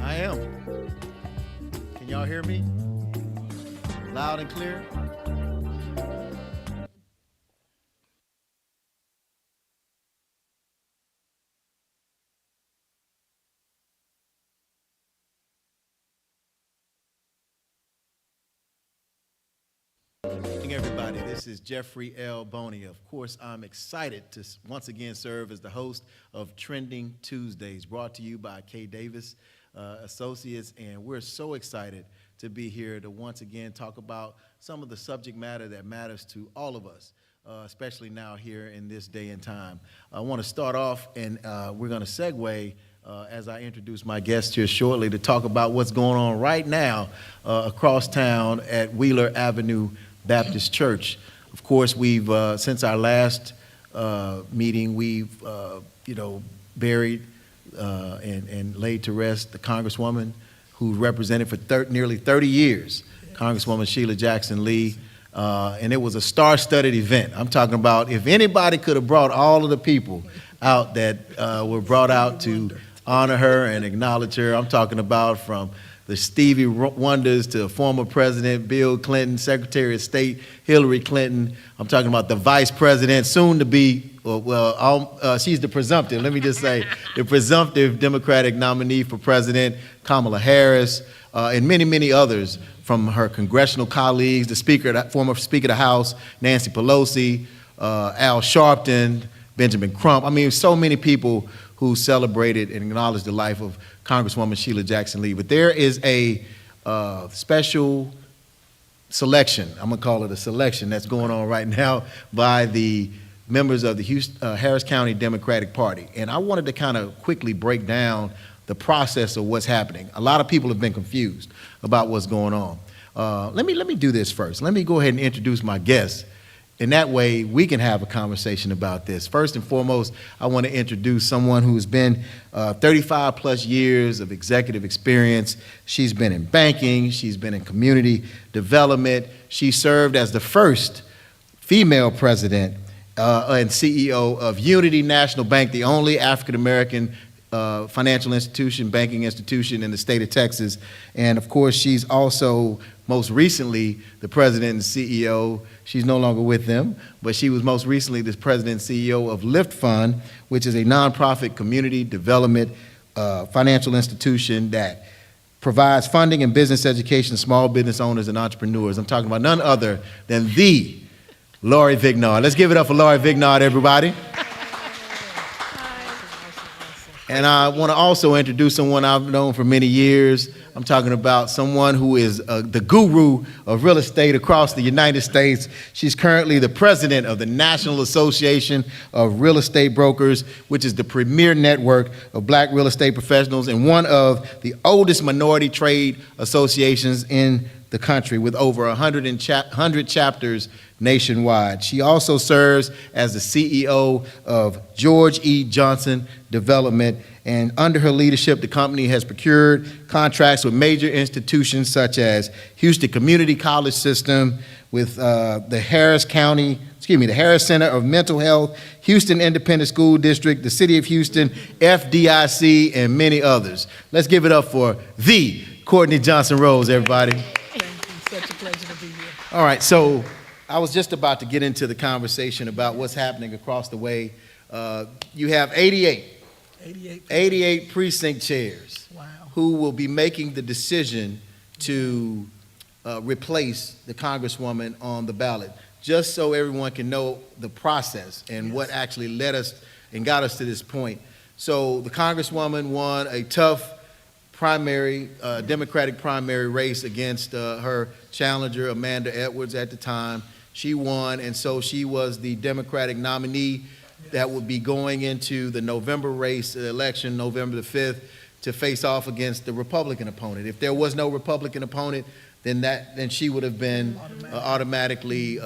I am. Can y'all hear me? Loud and clear? Everybody, this is Jeffrey L. Boney. Of course, I'm excited to once again serve as the host of Trending Tuesdays, brought to you by K. Davis Associates, and we're so excited to be here to once again talk about some of the subject matter that matters to all of us, especially now here in this day and time. I want to start off, and we're going to segue as I introduce my guest here shortly to talk about what's going on right now across town at Wheeler Avenue Baptist Church. Of course, we've since our last meeting, we've buried and laid to rest the Congresswoman who represented for nearly 30 years, Congresswoman Sheila Jackson Lee, and it was a star-studded event. I'm talking about if anybody could have brought all of the people out that were brought out to honor her and acknowledge her. I'm talking about from the Stevie Wonders to former President Bill Clinton, Secretary of State Hillary Clinton. I'm talking about the Vice President, soon to be, she's the presumptive, let me just say, the presumptive Democratic nominee for President, Kamala Harris, and many, many others from her congressional colleagues, the former Speaker of the House, Nancy Pelosi, Al Sharpton, Benjamin Crump. I mean, so many people who celebrated and acknowledged the life of Congresswoman Sheila Jackson Lee. But there is a special selection, I'm gonna call it a selection, that's going on right now by the members of the Harris County Democratic Party. And I wanted to kind of quickly break down the process of what's happening. A lot of people have been confused about what's going on. Let me do this first. Let me go ahead and introduce my guests. And that way we can have a conversation about this. First and foremost, I want to introduce someone who's been 35 plus years of executive experience. She's been in banking, she's been in community development. She served as the first female president and CEO of Unity National Bank, the only African-American financial institution, banking institution in the state of Texas. And of course, she's also most recently the president and CEO. She's no longer with them, but she was most recently the president and CEO of Lift Fund, which is a nonprofit community development financial institution that provides funding and business education to small business owners and entrepreneurs. I'm talking about none other than the Laurie Vignard. Let's give it up for Laurie Vignard, everybody. And I want to also introduce someone I've known for many years. I'm talking about someone who is the guru of real estate across the United States. She's currently the president of the National Association of Real Estate Brokers, which is the premier network of black real estate professionals and one of the oldest minority trade associations in the country with over 100 chapters nationwide. She also serves as the CEO of George E. Johnson Development, and under her leadership, the company has procured contracts with major institutions such as Houston Community College System, with the Harris Center of Mental Health, Houston Independent School District, the City of Houston, FDIC, and many others. Let's give it up for the Courtney Johnson Rose, everybody. Such a pleasure to be here. All right, so I was just about to get into the conversation about what's happening across the way. You have 88 precinct chairs. Wow. Who will be making the decision to replace the Congresswoman on the ballot, just so everyone can know the process and what actually led us and got us to this point. So the Congresswoman won a tough primary, Democratic primary race against her challenger, Amanda Edwards, at the time. She won, and so she was the Democratic nominee that would be going into the November race election, November the 5th, to face off against the Republican opponent. If there was no Republican opponent, then she would have been automatically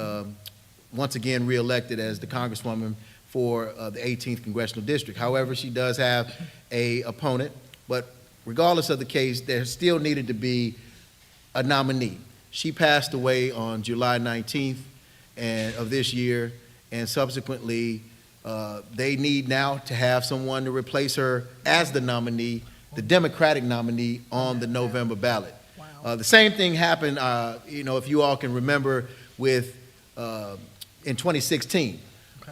once again reelected as the Congresswoman for the 18th Congressional District. However, she does have an opponent, but regardless of the case, there still needed to be a nominee. She passed away on July 19th of this year, and subsequently They need now to have someone to replace her as the nominee, the Democratic nominee on the November ballot. The same thing happened, if you all can remember, with in 2016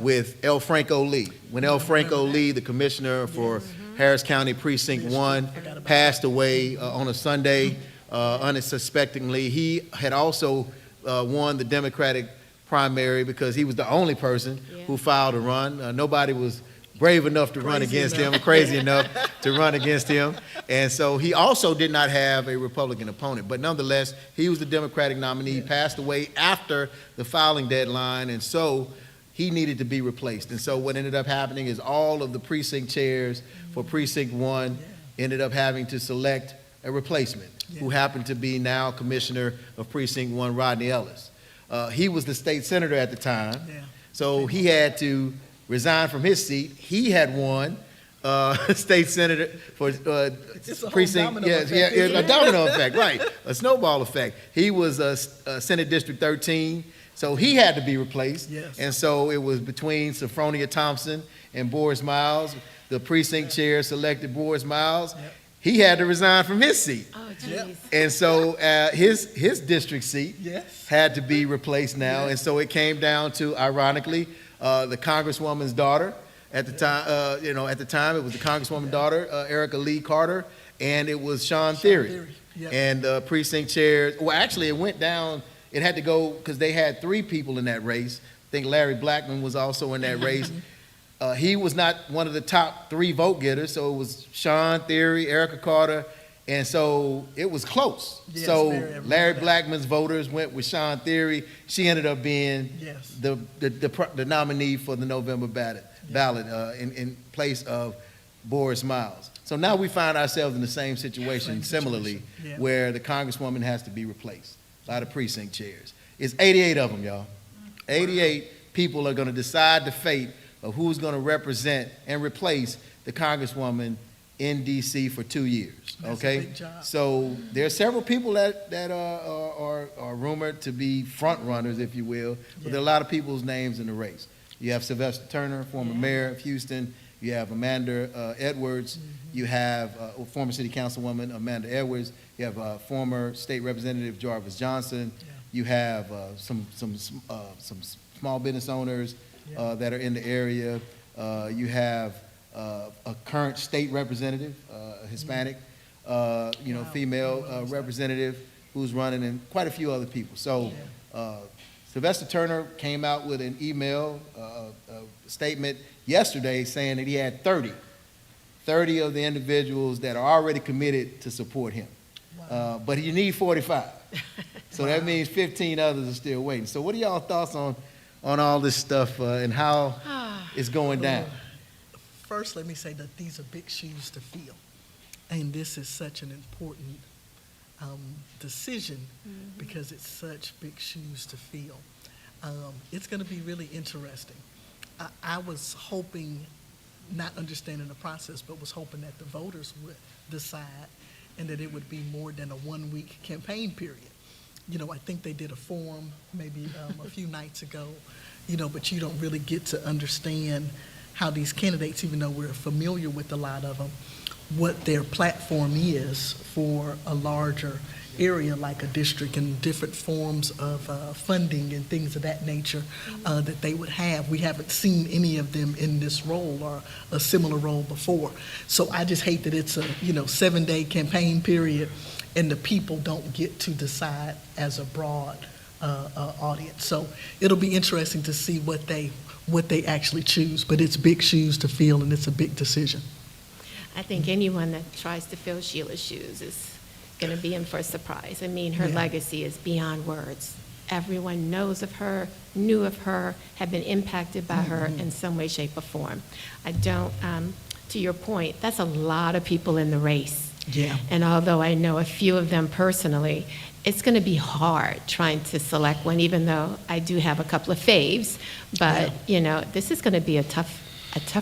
with El Franco Lee. When El Franco Lee, the commissioner for Harris County Precinct 1, passed away on a Sunday unsuspectingly. He had also won the Democratic primary because he was the only person who filed a run. Nobody was brave enough to run against him, crazy enough to run against him. And so he also did not have a Republican opponent. But nonetheless, he was the Democratic nominee. He passed away after the filing deadline, and so he needed to be replaced. And so what ended up happening is all of the precinct chairs for Precinct 1 ended up having to select a replacement, who happened to be now Commissioner of Precinct 1, Rodney Ellis. He was the state senator at the time, so he had to resign from his seat. He had won state senator for precinct. A domino effect, right? A snowball effect. He was Senate District 13, so he had to be replaced. And so it was between Sophronia Thompson and Boris Miles. The precinct chair selected Boris Miles. He had to resign from his seat. Oh, geez. And so his district seat had to be replaced now. And so it came down to, ironically, the Congresswoman's daughter at the time. At the time it was the Congresswoman's daughter, Erica Lee Carter, and it was Sean Theory. And precinct chairs. Well, actually, it went down. It had to go because they had 3 people in that race. I think Larry Blackman was also in that race. He was not one of the top 3 vote getters, so it was Sean Theory, Erica Carter, and so it was close. So Larry Blackman's voters went with Sean Theory. She ended up being the nominee for the November ballot in place of Boris Miles. So now we find ourselves in the same situation, similarly, where the Congresswoman has to be replaced by the precinct chairs. It's 88 of them, y'all. 88 people are going to decide the fate of who's going to represent and replace the Congresswoman in D.C. for 2 years. Okay, so there are several people that are rumored to be front runners, if you will, but there are a lot of people's names in the race. You have Sylvester Turner, former mayor of Houston. You have Amanda Edwards. You have former city councilwoman Amanda Edwards. You have former state representative Jarvis Johnson. You have some small business owners that are in the area. You have a current state representative, a Hispanic, female representative who's running, and quite a few other people. So Sylvester Turner came out with an email, a statement yesterday saying that he had 30 of the individuals that are already committed to support him. But you need 45. So that means 15 others are still waiting. So what are y'all thoughts on all this stuff and how it's going down? First, let me say that these are big shoes to fill. And this is such an important decision because it's such big shoes to fill. It's going to be really interesting. I was hoping, not understanding the process, but was hoping that the voters would decide and that it would be more than a 1-week campaign period. I think they did a forum maybe a few nights ago, but you don't really get to understand how these candidates, even though we're familiar with a lot of them, what their platform is for a larger area like a district and different forms of funding and things of that nature that they would have. We haven't seen any of them in this role or a similar role before. So I just hate that it's a 7-day campaign period and the people don't get to decide as a broad audience. So it'll be interesting to see what they actually choose, but it's big shoes to fill and it's a big decision. I think anyone that tries to fill Sheila's shoes is going to be in for a surprise. I mean, her legacy is beyond words. Everyone knows of her, knew of her, have been impacted by her in some way, shape, or form. I don't, to your point, that's a lot of people in the race. And although I know a few of them personally, it's going to be hard trying to select one, even though I do have a couple of faves. But, this is going to be a tough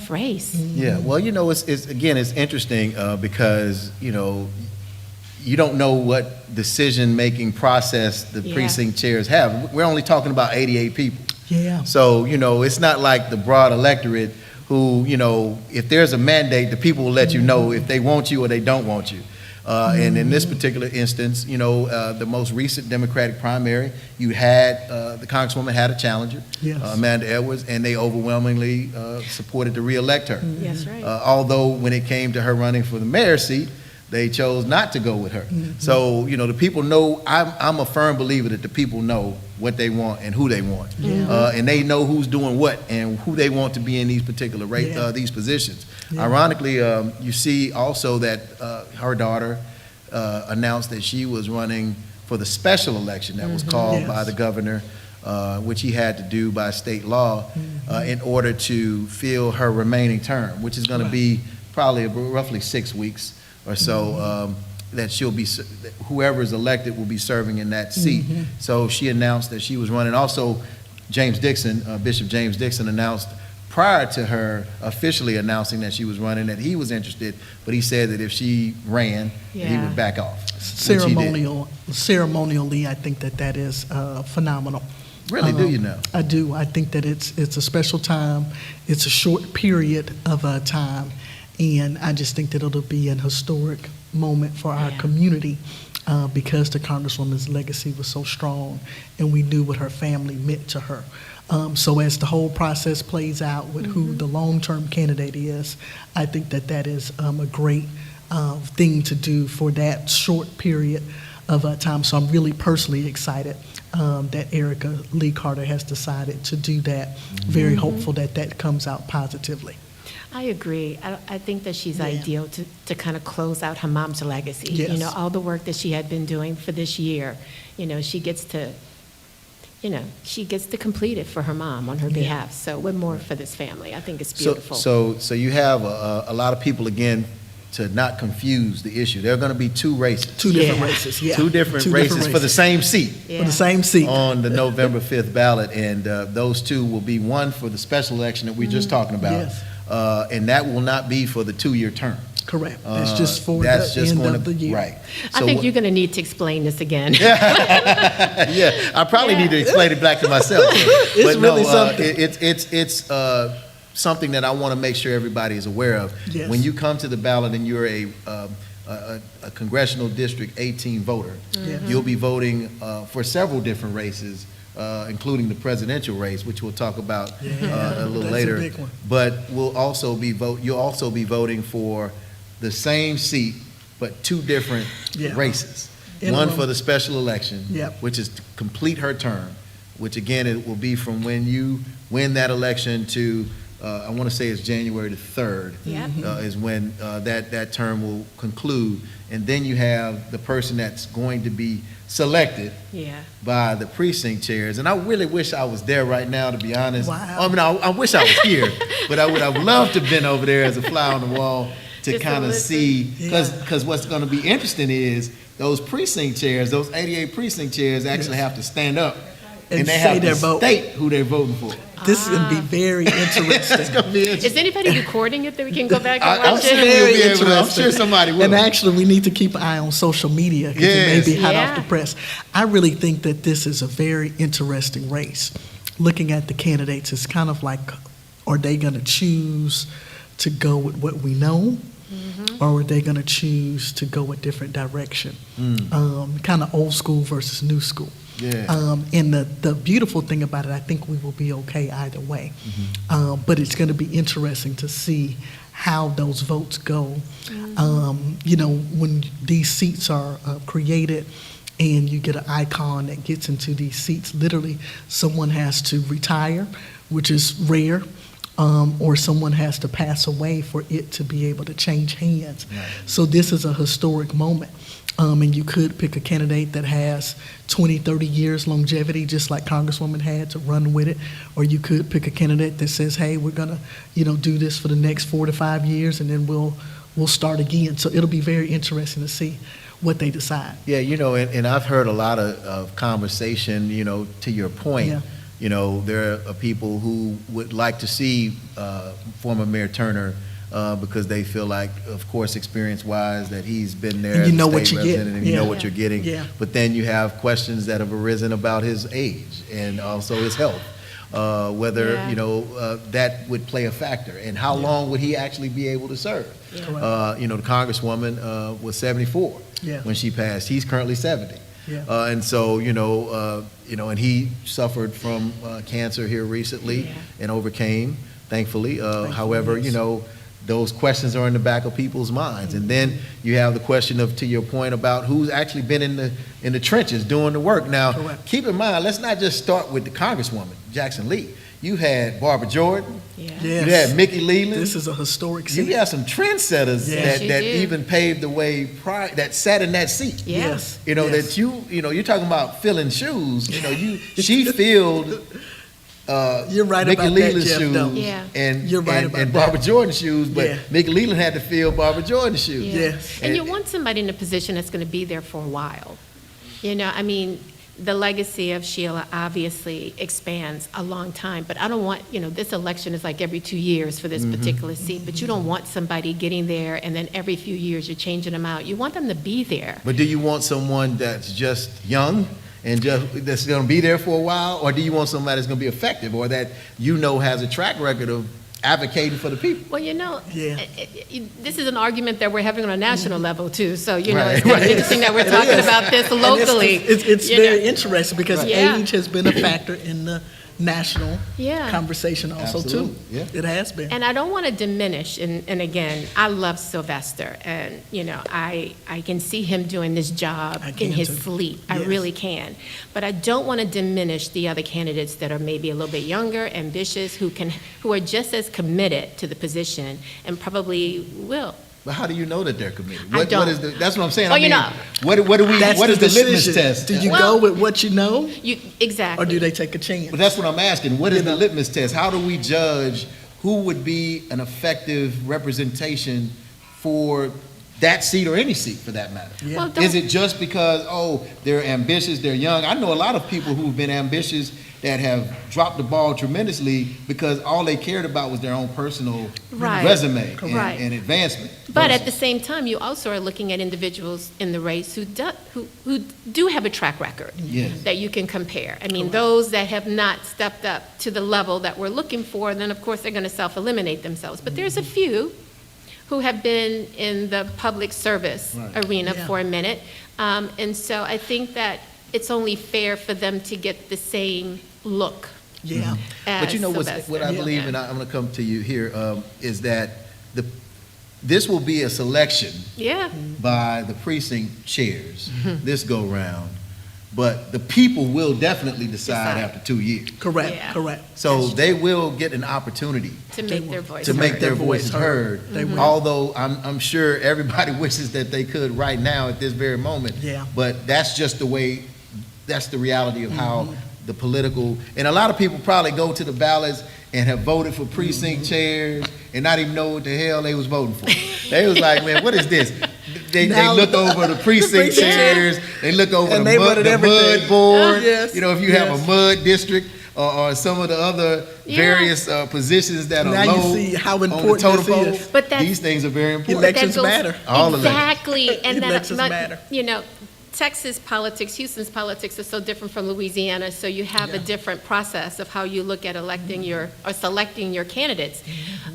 race. Yeah, well, it's interesting because, you don't know what decision-making process the precinct chairs have. We're only talking about 88 people. So, it's not like the broad electorate who, you know, if there's a mandate, the people will let you know if they want you or they don't want you. And in this particular instance, you know, the most recent Democratic primary, you had, the Congresswoman had a challenger, Yes. Amanda Edwards, and they overwhelmingly supported to reelect her. Yes, right. Although when it came to her running for the mayor's seat, they chose not to go with her. So, you know, the people know, I'm a firm believer that the people know what they want and who they want. And they know who's doing what and who they want to be in these particular Yeah. these positions. Yeah. Ironically, you see also that her daughter announced that she was running for the special election that was called by Yes. the governor, which he had to do by state law in order to fill her remaining term, which is going to be probably roughly 6 weeks or so, that she'll be, whoever is elected will be serving in that seat. So she announced that she was running. Also, James Dixon, Bishop James Dixon announced prior to her officially announcing that she was running that he was interested, but he said that if she ran, that he Yeah. would back off. which he did. Ceremonially, I think that is phenomenal. Really, do you know? I do. I think that it's a special time. It's a short period of time, and I just think that it'll be an historic moment for our Yeah. community because the Congresswoman's legacy was so strong, and we knew what her family meant to her. So as the whole process plays out with who the long-term candidate is, I think that is a great thing to do for that short period of time. So I'm really personally excited that Erica Lee Carter has decided to do that. Very hopeful that that comes out positively. I agree. I think that she's Yeah. ideal to kind of close out her mom's legacy. You know, Yes. all the work that she had been doing for this year, you know, she gets to complete it for her mom on her behalf. So what more for this family? I think it's beautiful. So you have a lot of people, again, to not confuse the issue. There are going to be two races. Two different Yeah. races, yeah. Two different races for the same seat Yeah. For the same seat. on the November 5th ballot, and those two will be one for the special election that we're just talking about, Yes. and that will not be for the two-year term. Correct. That's just for That's the just end going of to the year. right. I So think what- you're going to need to explain this again. yeah, I probably need to explain it back to myself. It's But no, really something. It's something that I want to make sure everybody is aware of. Yes. When you come to the ballot and you're a congressional district 18 voter, Yes. you'll be voting for several different races, including the presidential race, which we'll talk about a little That's a later. big one. But you'll also be voting for the same seat, but two different Yeah. races. In a One row. for the special election, Yep. which is to complete her term, which again, it will be from when you win that election to, I want to say it's January the 3rd. Yep. Is when that term will conclude. And then you have the person that's going to be selected Yeah. by the precinct chairs. And I really wish I was there right now, to be honest. Wow. I mean, I wish I was here, but I would have loved to have been over there as a fly on the wall to Just to kind of listen. see, Yeah. because what's going to be interesting is those precinct chairs, those 88 precinct chairs actually have to stand up. And they say have their to vote. state who they're voting for. This is going to be very interesting. It's going to be interesting. Is anybody recording it that we can go back and I'm watch sure it? we'll be able to. I'm interesting. sure somebody will. And actually, we need to keep an eye on social media because it may Yes. be hot off Yeah. the press. I really think that this is a very interesting race. Looking at the candidates, it's kind of like, are they going to choose to go with what we know? Or are they going to choose to go a different direction? Kind of old school versus new school. Yeah. And the beautiful thing about it, I think we will be okay either way. But it's going to be interesting to see how those votes go. You know, when these seats are created and you get an icon that gets into these seats, literally someone has to retire, which is rare, or someone has to pass away for it to be able to change hands. So this is a historic moment. And you could pick a candidate that has 20, 30 years longevity, just like Congresswoman had, to run with it. Or you could pick a candidate that says, hey, we're gonna, do this for the next 4 to 5 years, and then we'll start again. So it'll be very interesting to see what they decide. Yeah, and I've heard a lot of conversation, to your point. Yeah. There are people who would like to see former Mayor Turner because they feel like, of course, experience-wise, that he's been there And as you a know state what you get. representative, and you know Yeah. what you're getting. Yeah. But then you have questions that have arisen about his age and also his health. whether, Yeah. you know, that would play a factor, and how long would he actually be able to serve? Yeah. Correct. You know, the Congresswoman was 74 Yeah. when she passed. He's currently 70. Yeah. And so, you know, and he suffered from cancer here recently Yeah. and overcame, thankfully. However, yes. you know, those questions are in the back of people's minds. And then you have the question of, to your point, about who's actually been in the trenches doing the work. Now, Correct. keep in mind, let's not just start with the Congresswoman, Jackson Lee. You had Barbara Jordan. Yeah. Yes. You had Mickey Leland. This is a historic You seat. got some trendsetters Yes, you that do. even paved the way that sat in that seat. Yeah. Yes. You know, yes. that you know, you're talking about filling shoes. You know, she filled You're right Mickey about that, Leland's Jeff, shoes though. Yeah. and, You're right and, about and that. Barbara Jordan's shoes, but Yeah. Mickey Leland had to fill Barbara Jordan's shoes. Yeah. Yes. And you want somebody in a position that's going to be there for a while. You know, I mean, the legacy of Sheila obviously expands a long time, but I don't want, you know, this election is like every 2 years for this particular seat, but you don't want somebody getting there and then every few years you're changing them out. You want them to be there. But do you want someone that's just young and that's going to be there for a while, or do you want somebody that's going to be effective, or that you know has a track record of advocating for the people? Well, you know, Yeah. this is an argument that we're having on a national level too, so, you know, Right, it's kind of right. interesting that we're talking about this And locally. It's you very know. interesting because Yeah. age has been a factor in the national Yeah. conversation also too. Absolutely, yeah. It has been. And I don't want to diminish, and again, I love Sylvester, and, you know, I can see him doing this job I in can his too. sleep. I Yes. really can. But I don't want to diminish the other candidates that are maybe a little bit younger, ambitious, who are just as committed to the position and probably will. But how do you know that they're committed? I What don't. is That's what I'm saying. Oh, I you mean, know. what do we? That's What is the litmus decision. test? Do you Well- go with what you know, Exactly. or do they take a chance? But that's what I'm asking. What is You the know. litmus test? How do we judge who would be an effective representation for that seat or any seat for that matter? Yeah. Well, don't- Is it just because, oh, they're ambitious, they're young? I know a lot of people who've been ambitious that have dropped the ball tremendously because all they cared about was their own personal Right. resume Right. and advancement. But at the same time, you also are looking at individuals in the race who do have a track record Yes. that you can compare. I mean, those that have not stepped up to the level that we're looking for, then of course they're going to self-eliminate themselves. But there's a few who have been in the public service Right. arena Yeah. for a minute. And so I think that it's only fair for them to get the same look Yeah. But you know what I Yeah. believe, and I'm going to come to you here, is that this will be a selection Yeah, by the precinct chairs this go round, but the people will definitely decide Decide. after 2 years. Correct, Yeah. correct. So they will get an opportunity to make their voice to make heard. their Their voices voice heard. They will. Although I'm sure everybody wishes that they could right now at this very moment. Yeah. But that's just the way, that's the reality of how the political, and a lot of people probably go to the ballots and have voted for precinct chairs and not even know what the hell they was voting for. They was like, man, what is this? They Now- look over the precinct precinct chairs, they look over And the they mud, voted the everything. mud board. Yes, You know, if you have a yes. mud district or some of the other Yeah. various positions that are Now you low see how on the important totem this pole, is. But that's- these things are very important. That Elections goes- matter. All elections. Exactly, and then, Elections but, matter. you know, Texas politics, Houston's politics are so different from Louisiana, so you have a Yeah. different process of how you look at electing or selecting your candidates.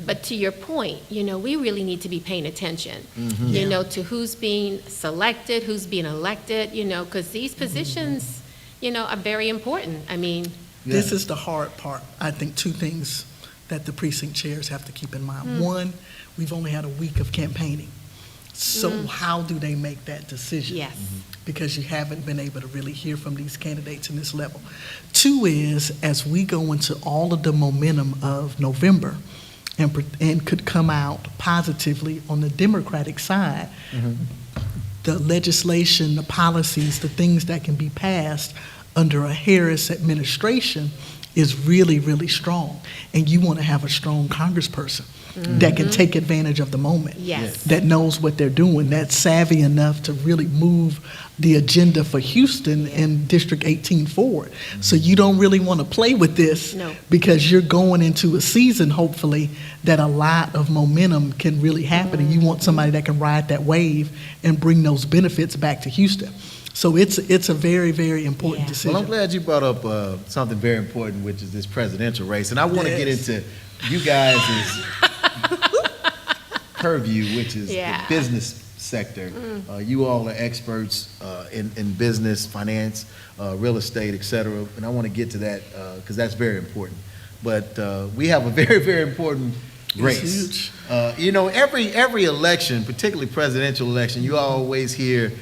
But to your point, you know, we really need to be paying attention, you Yeah. know, to who's being selected, who's being elected, you know, because these positions, you know, are very important. I mean, This Yeah. is the hard part. I think two things that the precinct chairs have to keep in mind. Mm. One, we've only had a week of campaigning. So how do they make that decision? yes, Because you haven't been able to really hear from these candidates in this level. Two is, as we go into all of the momentum of November and could come out positively on the Democratic side, the legislation, the policies, the things that can be passed under a Harris administration is really, really strong. And you want to have a strong congressperson that can take advantage of the moment, yes. that knows what they're doing, that's savvy enough to really move the agenda for Houston and District 18 forward. So you don't really want to play with this No. because you're going into a season, hopefully, that a lot of momentum can really happen, and you want somebody that can ride that wave and bring those benefits back to Houston. So it's a very, very important Yeah. decision. Well, I'm glad you brought up something very important, which is this presidential race. And I want to get Yes. into you guys' purview, which is Yeah. the business sector. You all are experts in business, finance, real estate, et cetera. And I want to get to that because that's very important. But we have a very, very important race. huge. You know, every election, particularly presidential election, you always hear,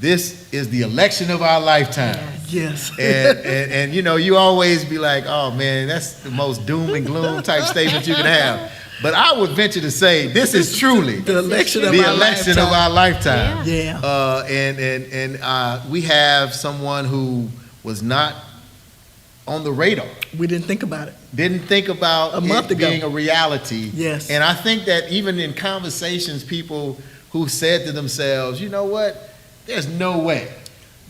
this is the election of our lifetime. Yes. And you know, you always be like, oh man, that's the most doom and gloom type statement you can have. But I would venture to say this is truly The election of the our election of our lifetime. Yeah. And we have someone who was not on the radar, We didn't think about it. didn't think about A month it ago. being a reality. Yes. And I think that even in conversations, people who said to themselves, you know what, there's no way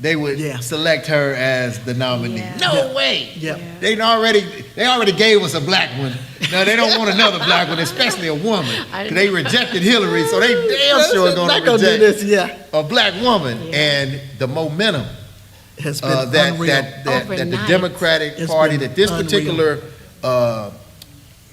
they would Yeah. select her as the nominee. Yeah. No way. Yeah. They already gave us a black one. Now they don't want another black one, especially a woman. I 'Cause they rejected Hillary, so they damn sure are going Not to gonna do reject this, yeah. a black woman. Yeah. And the momentum Has been that unreal. that the Overnight. Democratic It's Party, been that this unreal. particular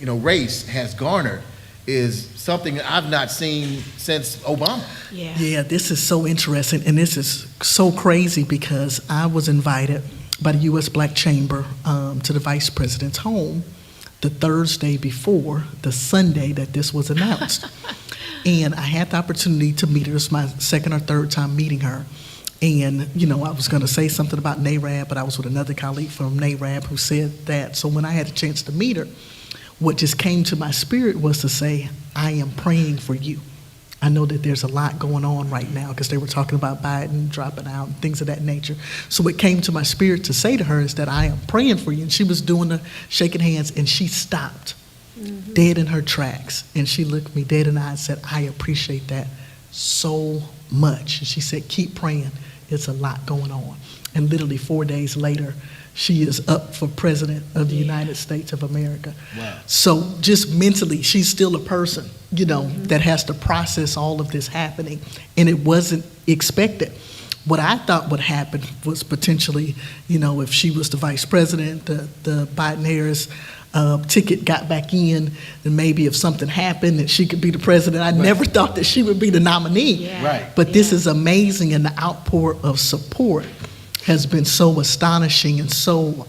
race has garnered is something that I've not seen since Obama. Yeah. Yeah, this is so interesting, and this is so crazy because I was invited by the U.S. Black Chamber to the Vice President's home the Thursday before the Sunday that this was announced. And I had the opportunity to meet her. It was my second or third time meeting her. And, you know, I was going to say something about NARAB, but I was with another colleague from NARAB who said that. So when I had a chance to meet her, what just came to my spirit was to say, I am praying for you. I know that there's a lot going on right now because they were talking about Biden dropping out and things of that nature. So what came to my spirit to say to her is that I am praying for you. And she was doing the shaking hands, and she stopped dead in her tracks. And she looked me dead in the eye and said, I appreciate that so much. And she said, keep praying. It's a lot going on. And literally 4 days later, she is up for president of the United States of America. Wow. So just mentally, she's still a person, you know, that has to process all of this happening. And it wasn't expected. What I thought would happen was potentially, you know, if she was the vice president, the Biden-Harris ticket got back in, then maybe if something happened that she could be the president. I never thought that she would be the nominee. Yeah. Right. But this Yeah. is amazing, and the outpour of support has been so astonishing and so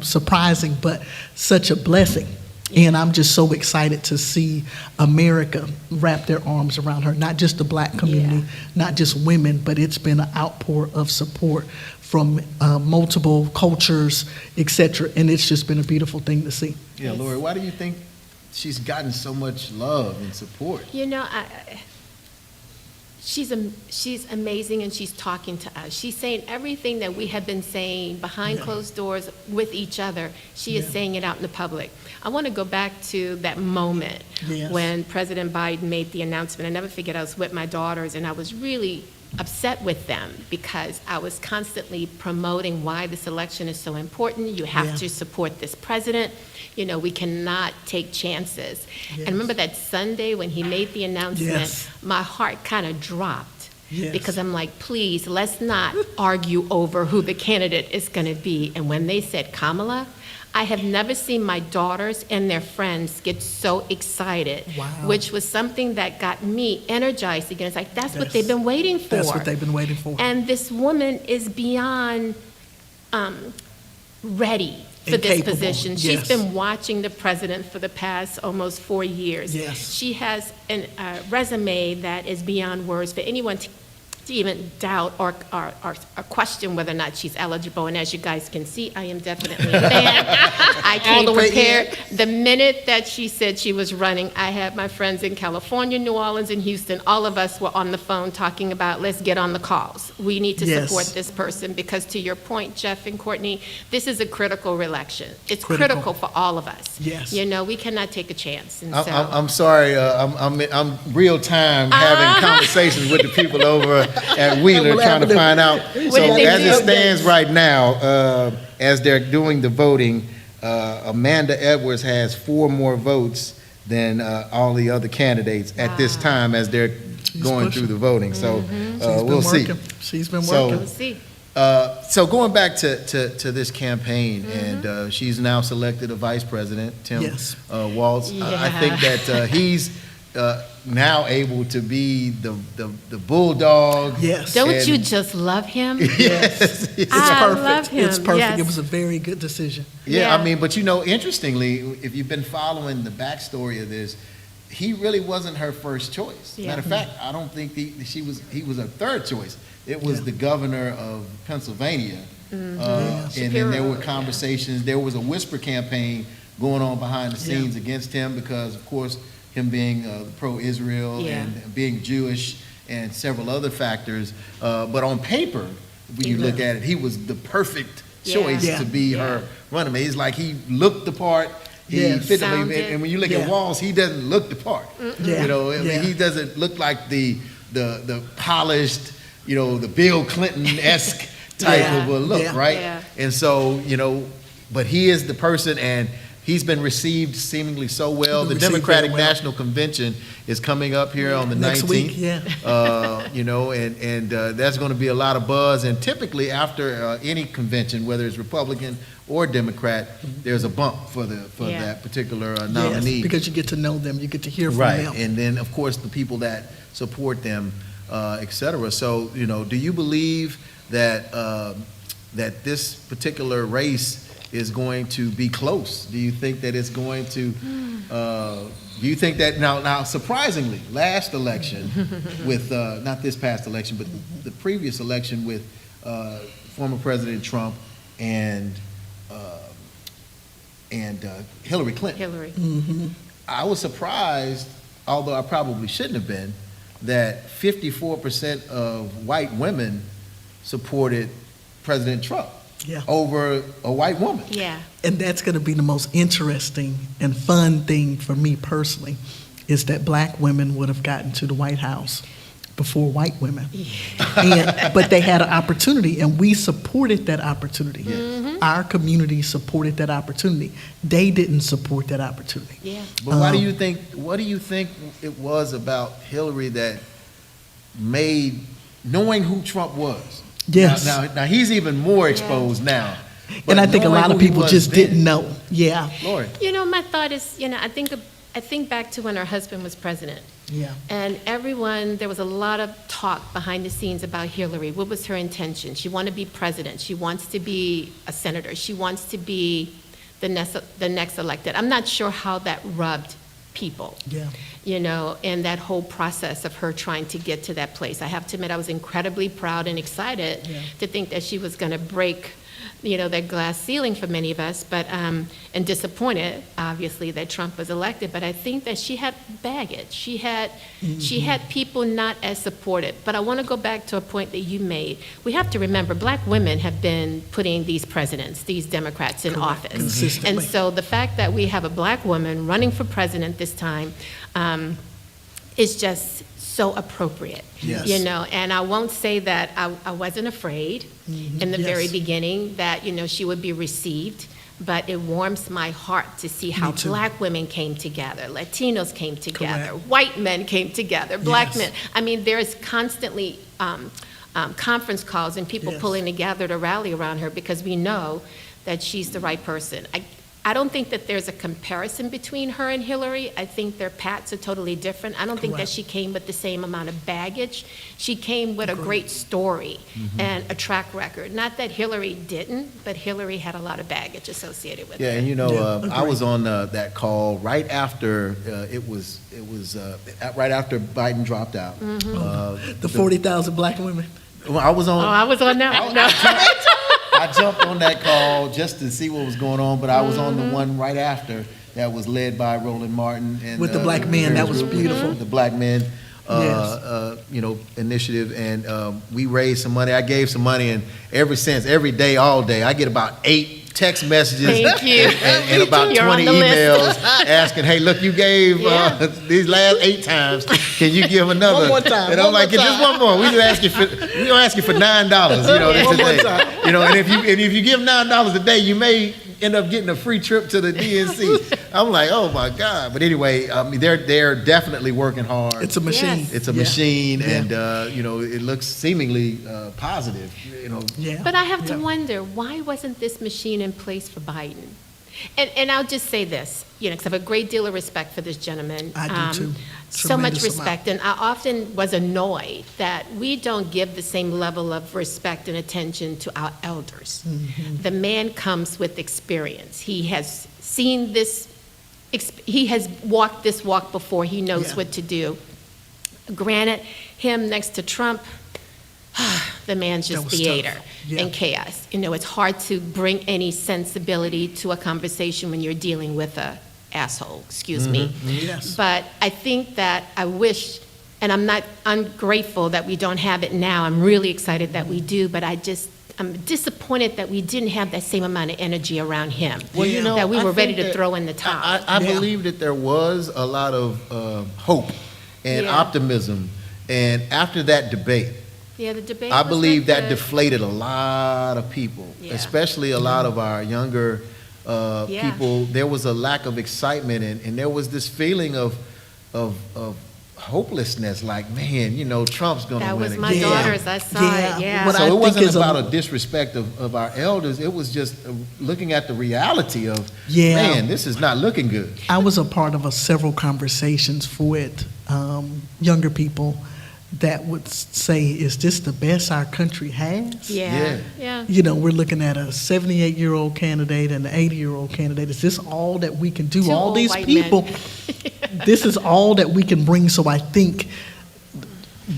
surprising, but such a blessing. And I'm just so excited to see America wrap their arms around her, not just the black community, Yeah. not just women, but it's been an outpour of support from multiple cultures, et cetera. And it's just been a beautiful thing to see. Yeah, Lori, why do you think she's gotten so much love and support? You know, she's amazing, and she's talking to us. She's saying everything that we have been saying behind Yeah. closed doors with each other. She is Yeah. saying it out in the public. I want to go back to that moment Yes. when President Biden made the announcement. I never forget, I was with my daughters, and I was really upset with them because I was constantly promoting why this election is so important. You have Yeah. to support this president. You know, we cannot take chances. Yes. And remember that Sunday when he made the announcement, Yes. my heart kind of dropped. Yes. Because I'm like, please, let's not argue over who the candidate is going to be. And when they said Kamala, I have never seen my daughters and their friends get so excited, Wow. which was something that got me energized again. It's like, that's what Yes. they've been waiting for. That's what they've been waiting for. And this woman is beyond ready for And this capable, position. She's yes. been watching the president for the past almost 4 years. Yes. She has a resume that is beyond words for anyone to even doubt or question whether or not she's eligible. And as you guys can see, I am definitely a fan. I came the way prepared. The minute that she said she was running, I had my friends in California, New Orleans, and Houston. All of us were on the phone talking about, let's get on the calls. We need to Yes. support this person because, to your point, Jeff and Courtney, this is a critical election. It's Critical. critical for all of us. Yes. You know, we cannot take a chance. And so, I'm sorry, I'm real time having conversations with the people over at Wheeler What trying to happened to- find out. What So did they as do? it stands right now, as they're doing the voting, Amanda Edwards has 4 more votes than all the other candidates at this Wow. time as they're going pushing. through the voting. So She's been we'll see. working. She's been So- working. We'll see. So going back to this campaign, and she's now selected a vice president, Tim Yes. Walz. I think that he's now able to be the bulldog. Yes. Don't And- you just love him? Yes. It's I perfect. love him, It's perfect. yes. It was a very good decision. Yeah, Yeah. I mean, but interestingly, if you've been following the backstory of this, he really wasn't her first choice. Yeah. Matter of fact, I don't think he was her third choice. It was the governor of Pennsylvania. And then there were Shapiro, conversations, there was a whisper campaign going on behind the scenes against him because, of course, him being pro-Israel Yeah. and being Jewish and several other factors. But on paper, when you He look was. at it, he was the perfect Yeah. choice Yeah. to be her running mate. It's like he looked the part. He Yes. fit the, Sounded. and when you look Yeah. at Walz, he doesn't look the part. Yeah. You know, I mean, Yeah. he doesn't look like the polished, the Bill Clinton-esque type Yeah. of a look, Yeah. right? Yeah. And so, but he is the person, and he's been received seemingly so well. Been The received Democratic very well. National Convention is coming up here on the 19th. Next week, yeah. And that's going to be a lot of buzz. And typically, after any convention, whether it's Republican or Democrat, there's a bump for Yeah. that particular Yes, nominee. because you get to know them, you get to hear from Right, them. and then, of course, the people that support them, et cetera. So, do you believe that, that this particular race is going to be close? Do you think that it's going to, do you think that, now surprisingly, last election with, not this past election, but the previous election with former President Trump and Hillary Clinton, Hillary. I was surprised, although I probably shouldn't have been, that 54% of white women supported President Trump Yeah. over a white woman. Yeah. And that's going to be the most interesting and fun thing for me personally, is that black women would have gotten to the White House before white women. But they had an opportunity, and we supported that opportunity. Our community supported that opportunity. They didn't support that opportunity. Yeah. But what do you think it was about Hillary that made, knowing who Trump was? Yes. Now he's even more exposed now. And But I think a knowing lot of who he people was just then, didn't know. Yeah, Lord, My thought is, I think back to when her husband was president. yeah. And there was a lot of talk behind the scenes about Hillary. What was her intention? She wanted to be president. She wants to be a senator. She wants to be the next elected. I'm not sure how that rubbed people. Yeah. And that whole process of her trying to get to that place. I have to admit, I was incredibly proud and excited to think that she was going to break, that glass ceiling for many of us, but, and disappointed, obviously, that Trump was elected. But I think that she had baggage. She had people not as supportive. But I want to go back to a point that you made. We have to remember, black women have been putting these presidents, these Democrats in office. Consistently. And so the fact that we have a black woman running for president this time is just so appropriate. Yes. And I won't say that I wasn't afraid in the very Yes. beginning that, she would be received, but it warms my heart to see how too. black women came together, Latinos came together, Correct. white men came together, black Yes. men. I mean, there's constantly conference calls and people Yes. pulling together to rally around her because we know that she's the right person. I don't think that there's a comparison between her and Hillary. I think their paths are totally different. I don't think that Correct. she came with the same amount of baggage. She came with a great story and a track record. Not that Hillary didn't, but Hillary had a lot of baggage associated with yeah, it. and I agreed. was on that call right after right after Biden dropped out. The 40,000 black women. Well, I was on. Oh, I was on that one. No. I jumped on that call just to see what was going on, but I was on the one right after that was led by Roland Martin and With the black men, that was group, beautiful. The Black Men, Yes. initiative, and we raised some money. I gave some money, and every day, all day, I get about 8 text messages Thank you. and about You're 20 on the list. emails asking, "Hey, look, you gave Yeah. these last 8 times. Can you give another?" One more time, And I'm one like, more "Just time." one more. We gonna ask you for $9. One more today. time. And if you give $9 a day, you may end up getting a free trip to the DNC. I'm like, oh my God. But anyway, they're definitely working hard. It's a machine. Yes. It's a Yeah. machine, Yeah. and it looks seemingly positive. Yeah. But I have to Yeah. wonder, why wasn't this machine in place for Biden? And I'll just say this, because I have a great deal of respect for this gentleman. I do too. So much Tremendous respect, and I often was annoyed that we don't give the same level of respect and attention to our elders. Mm-hmm. The man comes with experience. He has seen this, he has walked this walk before. He knows Yeah. what to do. Granted, him next to Trump, the man's That just was theater tough. Yeah. and chaos. It's hard to bring any sensibility to a conversation when you're dealing with a asshole, excuse me. Yes. But I think that I wish, and I'm not ungrateful that we don't have it now. I'm really excited that we do, but I'm disappointed that we didn't have that same amount of energy around him. Well, Yeah. That we I were ready think to that- throw in the towel. I Yeah. believe that there was a lot of hope and Yeah. optimism, and after that debate, Yeah, the debate I was believe not that good. deflated a lot of people, Yeah. especially a lot of our younger Yeah. people. There was a lack of excitement, and there was this feeling of hopelessness, like, man, Trump's going to That win was my again. daughters, I saw it, yeah. What So I it think wasn't is about a disrespect of our elders. It was just looking at the reality of, Yeah. man, this is not looking good. I was a part of several conversations with younger people that would say, is this the best our country has? Yeah, yeah. We're looking at a 78-year-old candidate and an 80-year-old candidate. Is this all that we can do? Two All old these white men. people, this is all that we can bring. So I think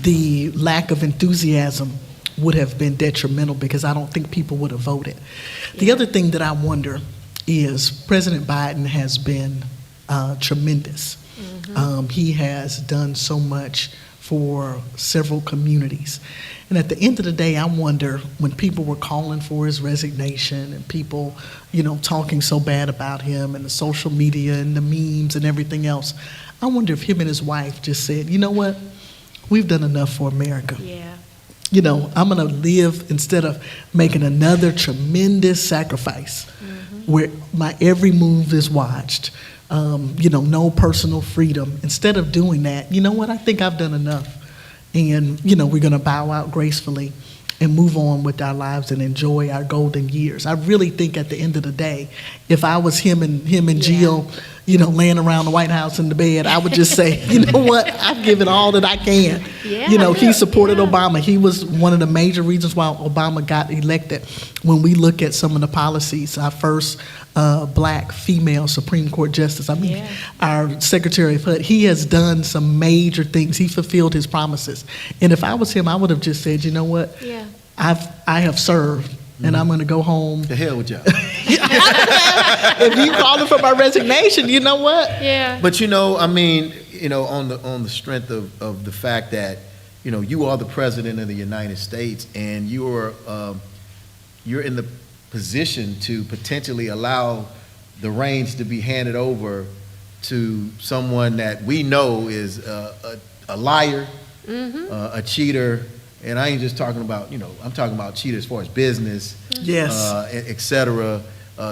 the lack of enthusiasm would have been detrimental because I don't think people would have voted. The Yeah. other thing that I wonder is President Biden has been tremendous. He has done so much for several communities. And at the end of the day, I wonder when people were calling for his resignation and people, talking so bad about him and the social media and the memes and everything else, I wonder if him and his wife just said, you know what? We've done enough for America. Yeah. I'm going to live instead of making another tremendous sacrifice where my every move is watched. No personal freedom. Instead of doing that, you know what? I think I've done enough. And, we're going to bow out gracefully and move on with our lives and enjoy our golden years. I really think at the end of the day, if I was him and Jill, laying around the White House in the bed, I would just say, you know what? I've given all that I can. Yeah. He supported Yeah. Obama. He was one of the major reasons why Obama got elected. When we look at some of the policies, our first black female Supreme Court justice, Yeah. our Secretary of HUD, he has done some major things. He fulfilled his promises. And if I was him, I would have just said, you know what? Yeah. I have served, and I'm going to go home. The hell with y'all. If you calling for my resignation, you know what? Yeah. But on the strength of the fact that you are the president of the United States, and you're in the position to potentially allow the reins to be handed over to someone that we know is a liar, a cheater, and I ain't just talking about I'm talking about cheater as far as business, Yes. et cetera.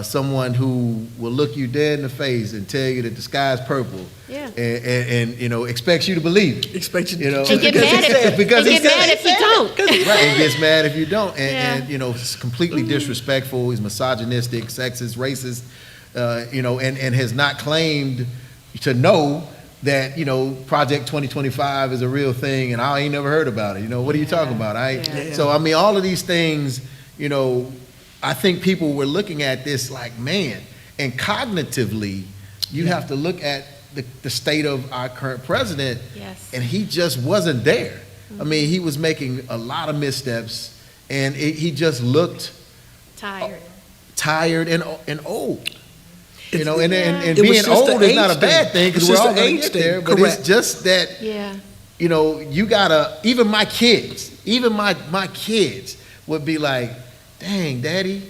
Someone who will look you dead in the face and tell you that the sky's purple, Yeah. and expects you to believe it. Expect you And just get because mad he if- said- because and he get said mad it. if you don't. Right, and gets mad if you don't, Yeah. and it's completely disrespectful. He's misogynistic, sexist, racist, and has not claimed to know that Project 2025 is a real thing, and I ain't never heard about it. What are you talking about? Yeah. So all of these things, I think people were looking at this like, man, and cognitively, you have to look at the state of our current president, Yes. and he just wasn't there. I mean, he was making a lot of missteps, and he just looked tired and old. And It was being just old an is not a age bad thing. thing because It's we're just all an going to age get thing. there. But Correct. it's just that Yeah. you gotta, even my kids would be like, dang, Daddy,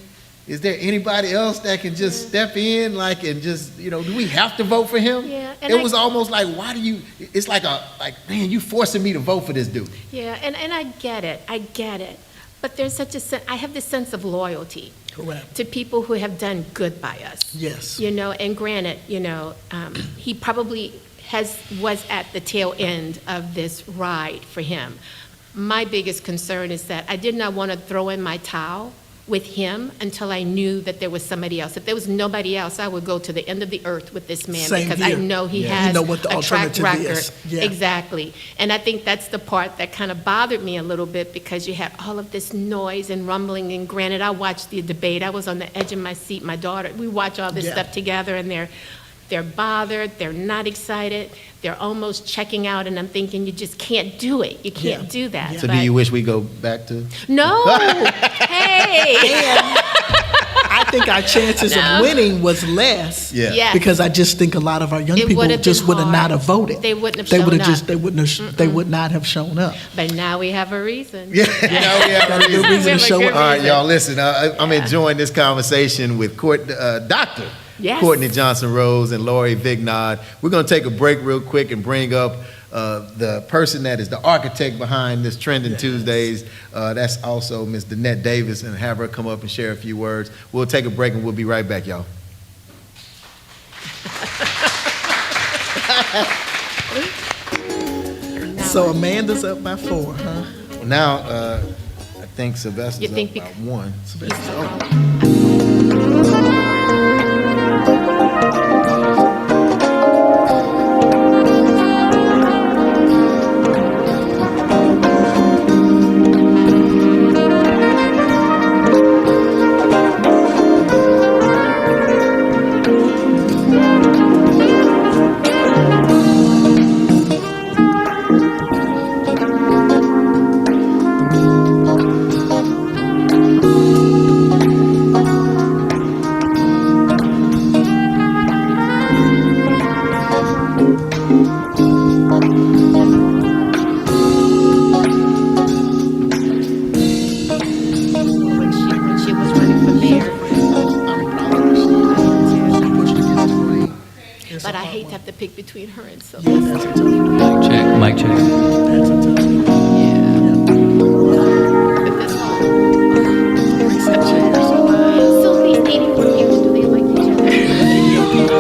is there anybody else that can just step in, and just, do we have to vote for him? Yeah, and It was almost like, why do you, it's like man, you forcing me to vote for this dude. Yeah, and I get it. But there's such I have this sense of loyalty. Correct. to people who have done good by us. Yes. You know, and granted, he probably was at the tail end of this ride for him. My biggest concern is that I did not want to throw in my towel with him until I knew that there was somebody else. If there was nobody else, I would go to the end of the earth with this man Same because here. I know he Yeah. has You know what the a track alternative record. is. Yeah. Exactly. And I think that's the part that kind of bothered me a little bit because you had all of this noise and rumbling. And granted, I watched the debate. I was on the edge of my seat. My daughter, we watch all this Yeah. stuff together, and they're bothered, they're not excited, they're almost checking out, and I'm thinking, you just can't do it. You can't Yeah. do that. Yeah. So do But- you wish we go back to? No, hey. I think our chances No. of winning was less. Yeah. Yes. Because I just think a lot of our young It people would have just been would have not hard. have voted. They wouldn't have They would shown have just, up. they would not have shown up. But now we have a reason. Yeah, you know, we have a Got a good reason. reason to We have a show good up. All right, reason. y'all, listen. I'm Yeah. enjoying this conversation with Dr. Yes. Courtney Johnson Rose and Lori Vignod. We're going to take a break real quick and bring up the person that is the architect behind this Trending Tuesdays. That's also Ms. Danette Davis, and have her come up and share a few words. We'll take a break and we'll be right back, y'all. So Amanda's up by 4, huh? Now, I think Sylvester's You think up by 1. When she was running for mayor. But I hate to have to pick between her and Sylvester. Check, mic check. Yeah. But this one. So these 84 people, do they like each other?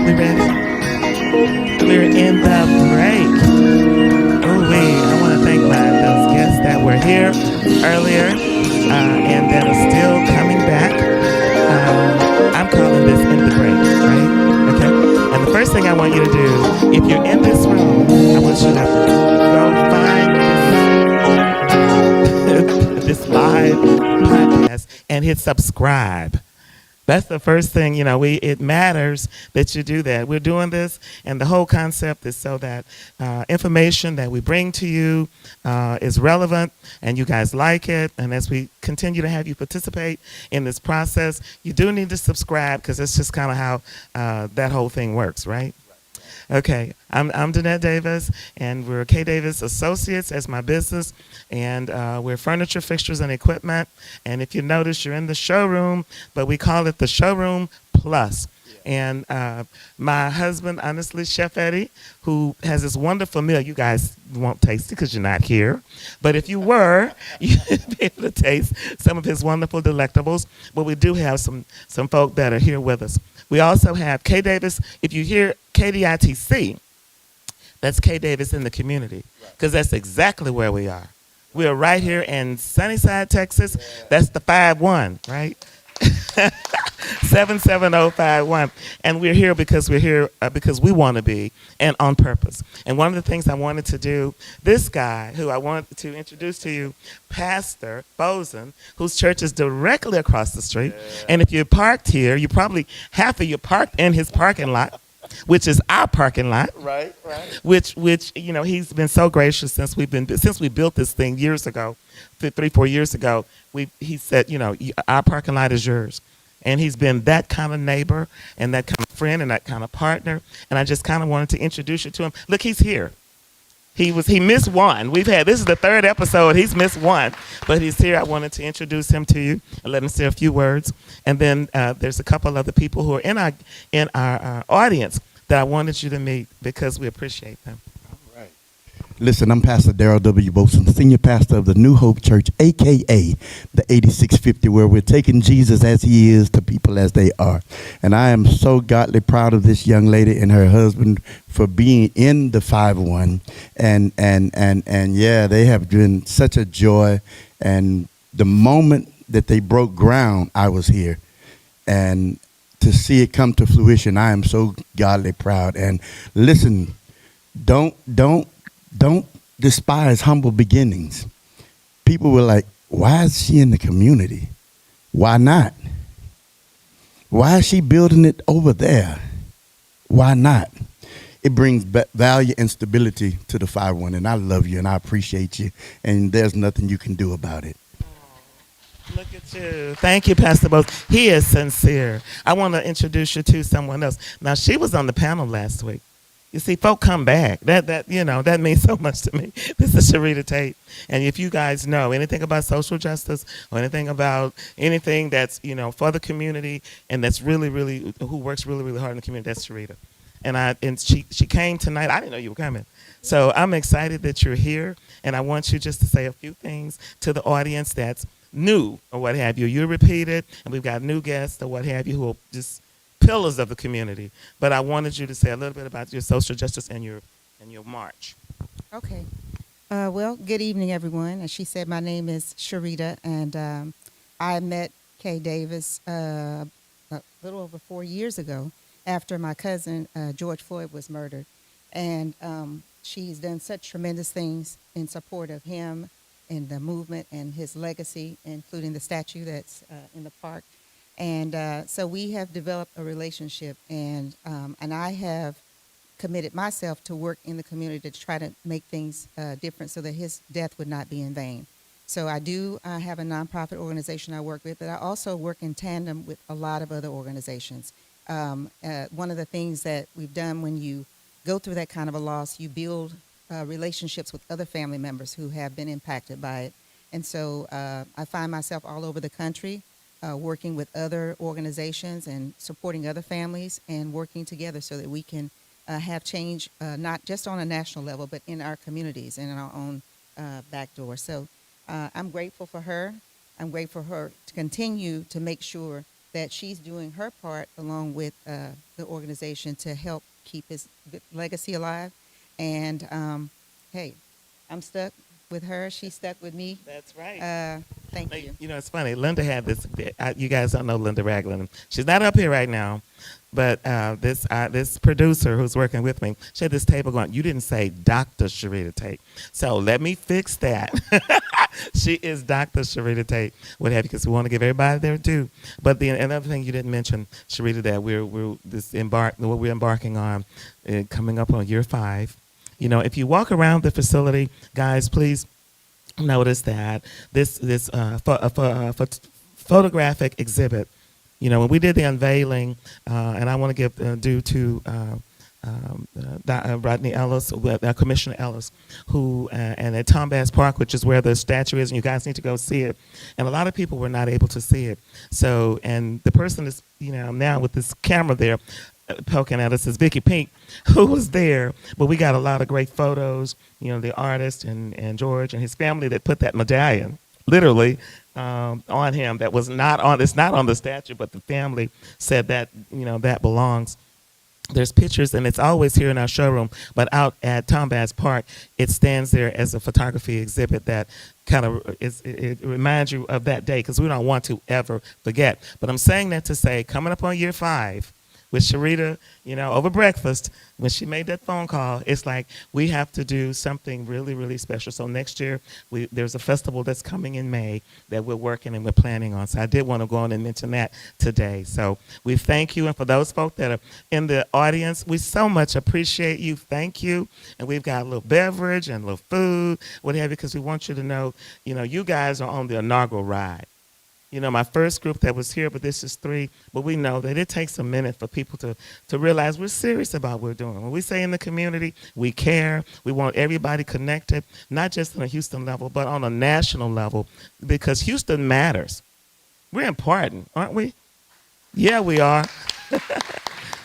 We ready? We're in the break. Ooh, I want to thank those guests that were here earlier and that are still coming back. I'm calling this in the break, right? Okay. And the first thing I want you to do, if you're in this room, I want you to go find this live podcast and hit subscribe. That's the first thing, it matters that you do that. We're doing this, and the whole concept is so that information that we bring to you is relevant, and you guys like it. And as we continue to have you participate in this process, you do need to subscribe, because it's just kind of how that whole thing works, right? Okay, I'm Danette Davis, and we're K Davis Associates as my business, and we're furniture, fixtures, and equipment. And if you notice, you're in the showroom, but we call it the Showroom Plus. And my husband, honestly, Chef Eddie, who has this wonderful meal. You guys won't taste it because you're not here. But if you were, you'd be able to taste some of his wonderful delectables. But we do have some folk that are here with us. We also have K Davis. If you hear KDITC, that's K Davis in the community, because that's exactly where we are. We are right here in Sunnyside, Texas. That's the 5-1, right? 77051, and we're here because we want to be, and on purpose. And one of the things I wanted to do, this guy who I want to introduce to you, Pastor Bozen, whose church is directly across the street. And if you're parked here, you probably half of you parked in his parking lot, which is our parking lot. Right. Which he's been so gracious since we built this thing years ago, 3-4 years ago. He said, our parking lot is yours. And he's been that kind of neighbor and that kind of friend and that kind of partner. And I just kind of wanted to introduce you to him. Look, he's here. He missed one. This is the 3rd episode. He's missed one, but he's here. I wanted to introduce him to you and let him say a few words. And then there's a couple other people who are in our audience that I wanted you to meet because we appreciate them. Listen, I'm Pastor Darrell W. Boson, Senior Pastor of the New Hope Church, a.k.a. the 8650, where we're taking Jesus as he is to people as they are. And I am so godly proud of this young lady and her husband for being in the 5-1. And yeah, they have been such a joy. And the moment that they broke ground, I was here. And to see it come to fruition, I am so godly proud. And listen, don't despise humble beginnings. People were like, why is she in the community? Why not? Why is she building it over there? Why not? It brings value and stability to the 5-1, and I love you, and I appreciate you, and there's nothing you can do about it. Look at you. Thank you, Pastor Bose. He is sincere. I want to introduce you to someone else. Now, she was on the panel last week. You see, folk come back. That means so much to me. This is Sharita Tate. And if you guys know anything about social justice or anything about anything that's, for the community and that's really, really, who works really, really hard in the community, that's Sharita. And she came tonight. I didn't know you were coming. So I'm excited that you're here. And I want you just to say a few things to the audience that's new or what have you. You repeat it, and we've got new guests or what have you who are just pillars of the community. But I wanted you to say a little bit about your social justice and your march. Okay. Well, good evening, everyone. As she said, my name is Sharita, and I met Kay Davis a little over 4 years ago after my cousin, George Floyd, was murdered. And she's done such tremendous things in support of him and the movement and his legacy, including the statue that's in the park. And so we have developed a relationship, and I have committed myself to work in the community to try to make things different so that his death would not be in vain. So I do have a nonprofit organization I work with, but I also work in tandem with a lot of other organizations. One of the things that we've done when you go through that kind of a loss, you build relationships with other family members who have been impacted by it. And so I find myself all over the country working with other organizations and supporting other families and working together so that we can have change not just on a national level, but in our communities and in our own back door. So I'm grateful for her. I'm grateful for her to continue to make sure that she's doing her part along with the organization to help keep his legacy alive. And hey, I'm stuck with her. She's stuck with me. That's right. Thank you. You know, it's funny. Linda had this. You guys don't know Linda Ragland. She's not up here right now, but this producer who's working with me, she had this table going. You didn't say Dr. Sharita Tate, so let me fix that. She is Dr. Sharita Tate. What have you? Because we want to give everybody their due. But another thing you didn't mention, Sharita, that we're embarking on, coming up on year 5. You know, if you walk around the facility, guys, please notice that this photographic exhibit, you know, when we did the unveiling, and I want to give due to Rodney Ellis, Commissioner Ellis, who, and at Tom Bass Park, which is where the statue is, and you guys need to go see it. And a lot of people were not able to see it. So, and the person is, now with this camera there, poking at us is Vicky Pink, who was there. But we got a lot of great photos, the artist and George and his family that put that medallion, literally, on him. That was not on, it's not on the statue, but the family said that, that belongs. There's pictures, and it's always here in our showroom, but out at Tom Bass Park, it stands there as a photography exhibit that kind of it reminds you of that day, because we don't want to ever forget. But I'm saying that to say, coming up on year 5, with Sharita, over breakfast, when she made that phone call, it's like we have to do something really, really special. So next year, there's a festival that's coming in May that we're working and we're planning on. So I did want to go on and mention that today. So we thank you. And for those folks that are in the audience, we so much appreciate you. Thank you. And we've got a little beverage and a little food, what have you, because we want you to know, you guys are on the inaugural ride. My first group that was here, but this is 3, but we know that it takes a minute for people to realize we're serious about what we're doing. When we say in the community, we care, we want everybody connected, not just on a Houston level, but on a national level, because Houston matters. We're important, aren't we? Yeah, we are.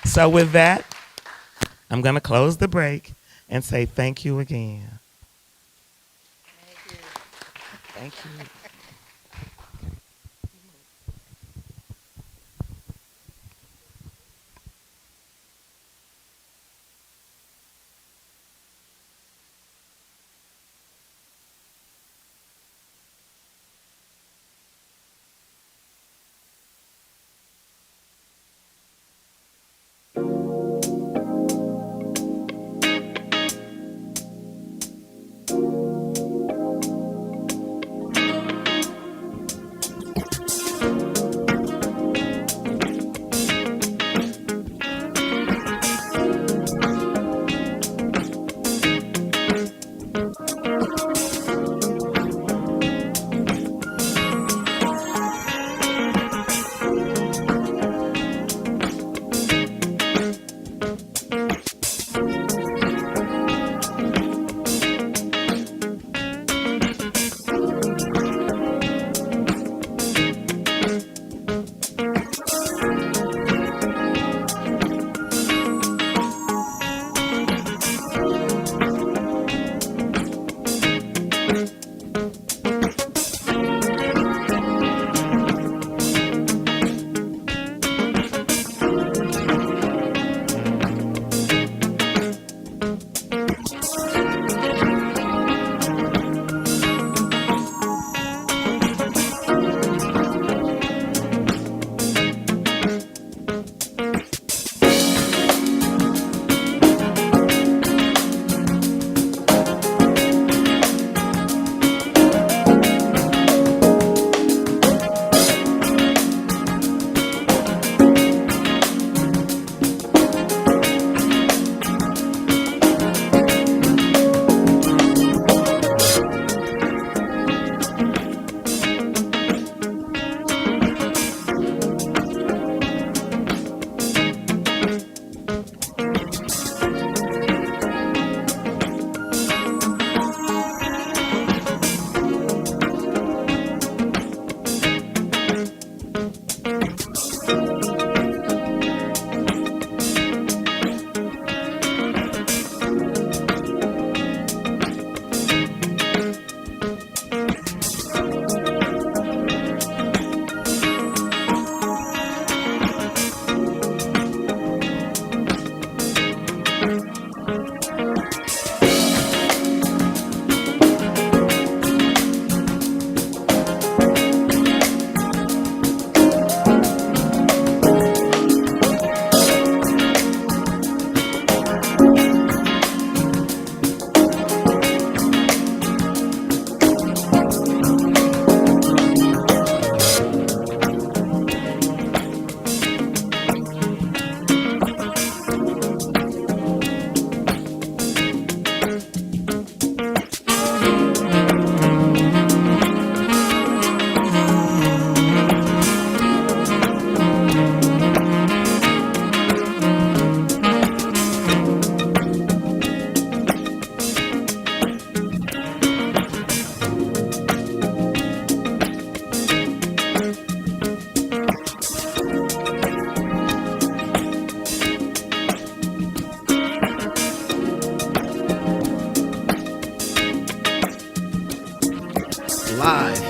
So with that, I'm going to close the break and say thank you again. Thank you.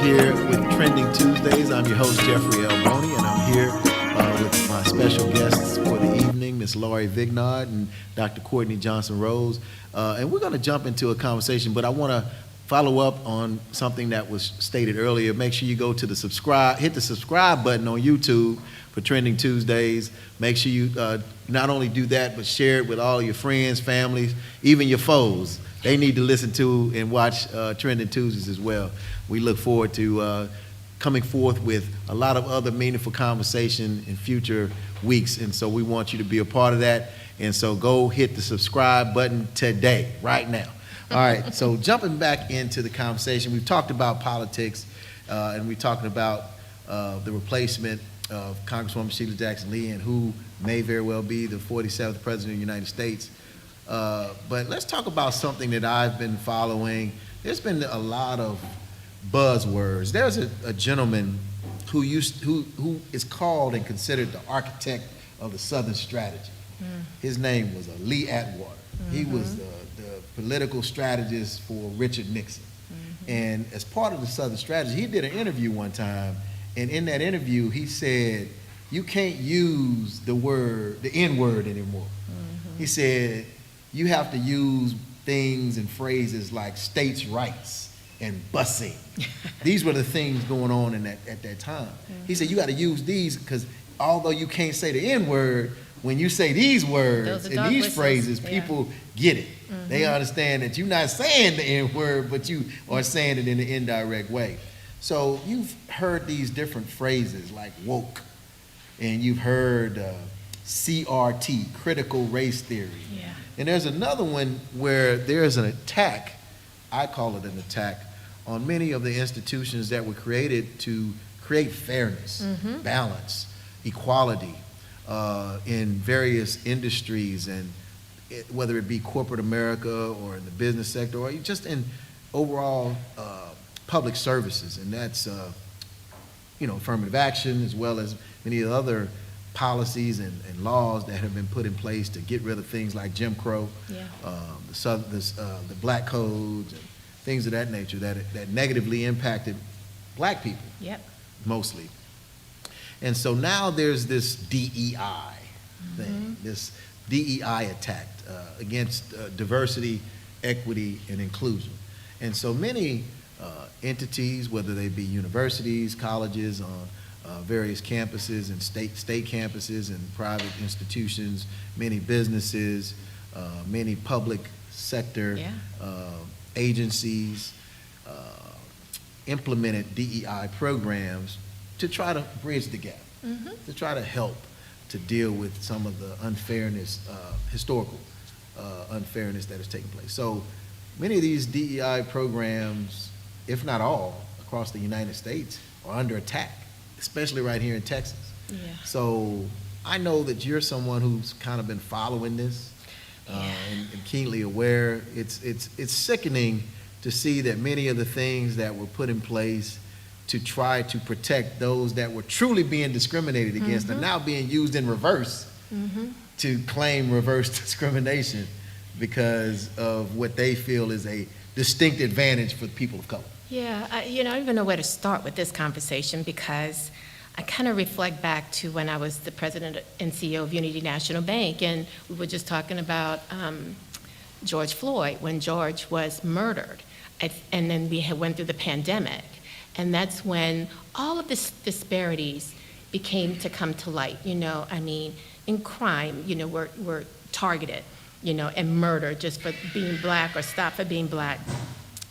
here with Trending Tuesdays. I'm your host, Jeffrey L. Boney, and I'm here with my special guests for the evening, Ms. Laurie Vignard and Dr. Courtney Johnson-Rose. And we're going to jump into a conversation, but I want to follow up on something that was stated earlier. Make sure you go to hit the subscribe button on YouTube for Trending Tuesdays. Make sure you not only do that, but share it with all your friends, families, even your foes. They need to listen to and watch Trending Tuesdays as well. We look forward to coming forth with a lot of other meaningful conversation in future weeks, and so we want you to be a part of that. And so go hit the subscribe button today, right now. All right, so jumping back into the conversation, we've talked about politics, and we're talking about the replacement of Congresswoman Sheila Jackson Lee and who may very well be the 47th President of the United States. But let's talk about something that I've been following. There's been a lot of buzzwords. There's a gentleman who is called and considered the architect of the Southern Strategy. His name was Lee Atwater. He was the political strategist for Richard Nixon. And as part of the Southern Strategy, he did an interview one time, and in that interview, he said, you can't use the N-word anymore. He said, you have to use things and phrases like states' rights and busing. These were the things going on at that time. He said, you got to use these because although you can't say the N-word, when you say these words and these phrases, people get it. They understand that you're not saying the N-word, but you are saying it in an indirect way. So you've heard these different phrases like woke, and you've heard CRT, critical race theory. Yeah. And there's another one where there's an attack, I call it an attack, on many of the institutions that were created to create fairness, balance, equality in various industries, and whether it be corporate America or in the business sector or just in overall public services. And that's, affirmative action as well as many other policies and laws that have been put in place to get rid of things like Jim Crow, the black codes, and things of that nature that negatively impacted black people, mostly. And so now there's this DEI thing, this DEI attack against diversity, equity, and inclusion. And so many entities, whether they be universities, colleges, on various campuses and state campuses and private institutions, many businesses, many public sector agencies implemented DEI programs to try to bridge the gap, to try to help to deal with some of the unfairness, historical unfairness that has taken place. So many of these DEI programs, if not all, across the United States are under attack, especially right here in Texas. So I know that you're someone who's kind of been following this and keenly aware. It's sickening to see that many of the things that were put in place to try to protect those that were truly being discriminated against are now being used in reverse to claim reverse discrimination because of what they feel is a distinct advantage for people of color. Yeah, I don't even know where to start with this conversation because I kind of reflect back to when I was the president and CEO of Unity National Bank, and we were just talking about George Floyd when George was murdered, and then we went through the pandemic, and that's when all of this disparities became to come to light. In crime, we're targeted, and murdered just for being black or stopped for being black.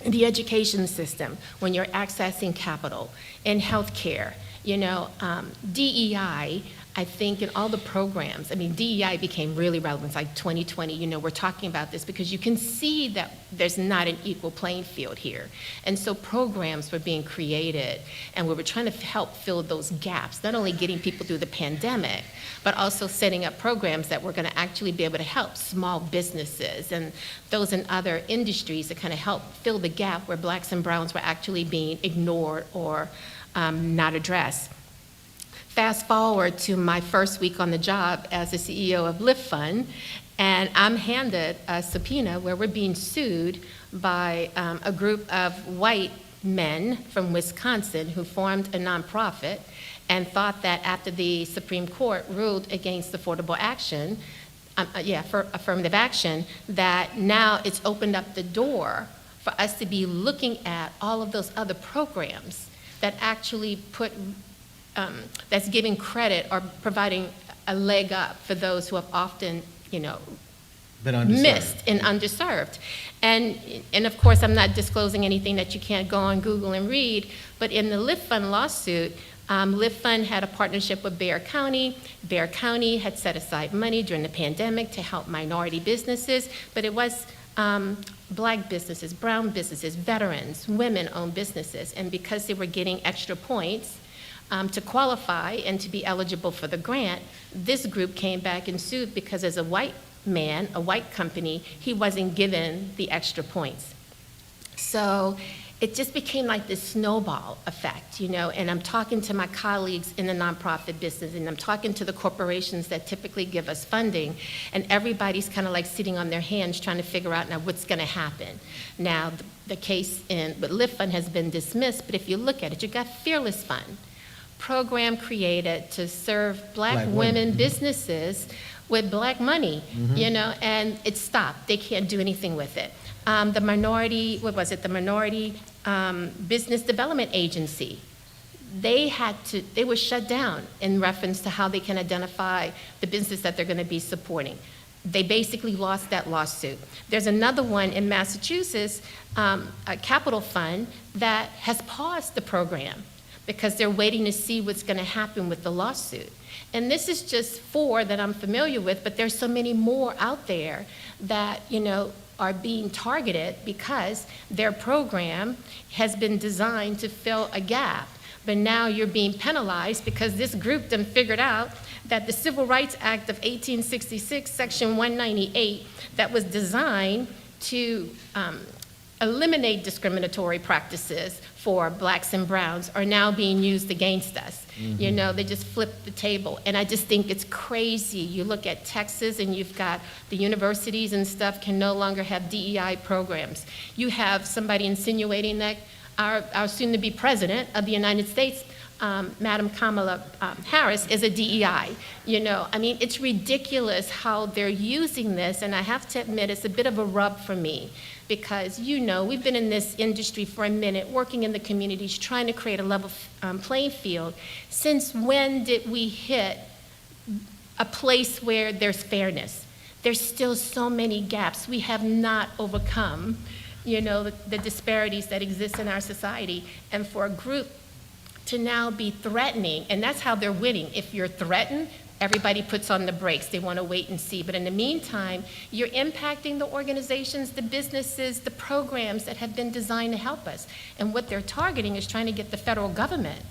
The education system, when you're accessing capital, in healthcare, DEI, I think in all the programs, DEI became really relevant. It's like 2020, we're talking about this because you can see that there's not an equal playing field here. And so programs were being created, and we were trying to help fill those gaps, not only getting people through the pandemic, but also setting up programs that were going to actually be able to help small businesses and those in other industries to kind of help fill the gap where blacks and browns were actually being ignored or not addressed. Fast forward to my first week on the job as the CEO of Lift Fund, and I'm handed a subpoena where we're being sued by a group of white men from Wisconsin who formed a nonprofit and thought that after the Supreme Court ruled against affordable action, for affirmative action, that now it's opened up the door for us to be looking at all of those other programs that actually that's giving credit or providing a leg up for those who have often, Been underserved. missed and underserved. And of course, I'm not disclosing anything that you can't go on Google and read, but in the Lift Fund lawsuit, Lift Fund had a partnership with Bexar County. Bexar County had set aside money during the pandemic to help minority businesses, but it was Black businesses, brown businesses, veterans, women-owned businesses, and because they were getting extra points to qualify and to be eligible for the grant, this group came back and sued because as a white man, a white company, he wasn't given the extra points. So it just became like this snowball effect, and I'm talking to my colleagues in the nonprofit business, and I'm talking to the corporations that typically give us funding, and everybody's kind of like sitting on their hands trying to figure out now what's going to happen. Now, the case with Lift Fund has been dismissed, but if you look at it, you've got Fearless Fund, program created to serve Black women businesses with Black money, and it stopped. They can't do anything with it. The Minority Business Development Agency, they were shut down in reference to how they can identify the business that they're going to be supporting. They basically lost that lawsuit. There's another one in Massachusetts, a capital fund, that has paused the program because they're waiting to see what's going to happen with the lawsuit. And this is just 4 that I'm familiar with, but there's so many more out there that, are being targeted because their program has been designed to fill a gap. But now you're being penalized because this group then figured out that the Civil Rights Act of 1866, Section 198, that was designed to eliminate discriminatory practices for Blacks and Browns are now being used against us. They just flipped the table. And I just think it's crazy. You look at Texas and you've got the universities and stuff can no longer have DEI programs. You have somebody insinuating that our soon-to-be president of the United States, Madam Kamala Harris, is a DEI. It's ridiculous how they're using this, and I have to admit it's a bit of a rub for me because, we've been in this industry for a minute, working in the communities, trying to create a level playing field. Since when did we hit a place where there's fairness? There's still so many gaps. We have not overcome, the disparities that exist in our society. And for a group to now be threatening, and that's how they're winning. If you're threatened, everybody puts on the brakes. They want to wait and see. But in the meantime, you're impacting the organizations, the businesses, the programs that have been designed to help us. And what they're targeting is trying to get the federal government,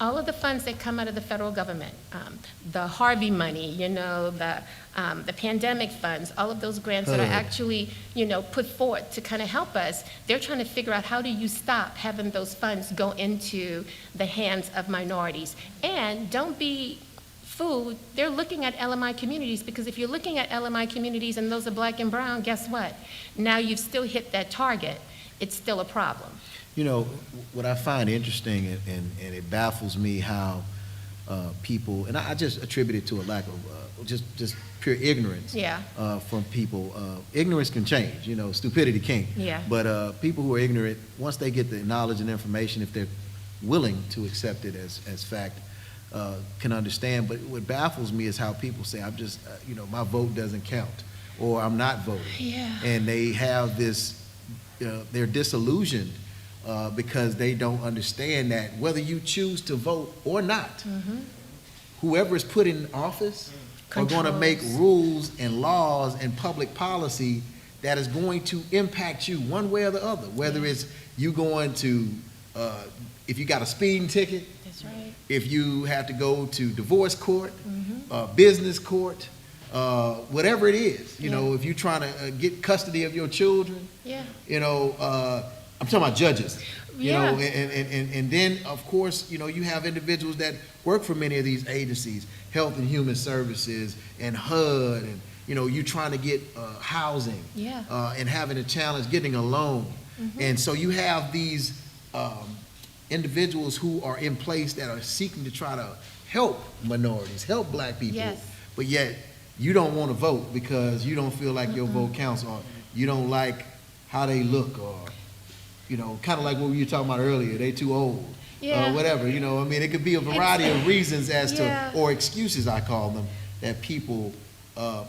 all of the funds that come out of the federal government, the Harvey money, the pandemic funds, all of those grants that are actually, put forth to kind of help us, they're trying to figure out how do you stop having those funds go into the hands of minorities. And don't be food, they're looking at LMI communities, because if you're looking at LMI communities and those are Black and brown, guess what? Now you've still hit that target. It's still a problem. What I find interesting, and it baffles me how people, and I just attribute it to a lack of just pure ignorance from people. Ignorance can change, stupidity can't. Yeah. But people who are ignorant, once they get the knowledge and information, if they're willing to accept it as fact, can understand. But what baffles me is how people say, I'm just, my vote doesn't count, or I'm not voting. Yeah. And they have this, they're disillusioned because they don't understand that whether you choose to vote or not, whoever is put in office are going to make rules and laws and public policy that is going to impact you one way or the other, whether it's you going to, if you got a speeding ticket, That's right. if you have to go to divorce court, business court, whatever it is, if you're trying to get custody of your children, I'm talking about judges, and then of course, you have individuals that work for many of these agencies, Health and Human Services and HUD, and you're trying to get housing, and having a challenge getting a loan, and so you have these individuals who are in place that are seeking to try to help minorities, help black people. Yes. But yet, you don't want to vote because you don't feel like your vote counts, or you don't like how they look, or, you know, kind of like what we were talking about earlier, they too old. Yeah. Whatever, you know, I mean, it could be a variety of reasons as Yeah. to, or excuses, I call them, that people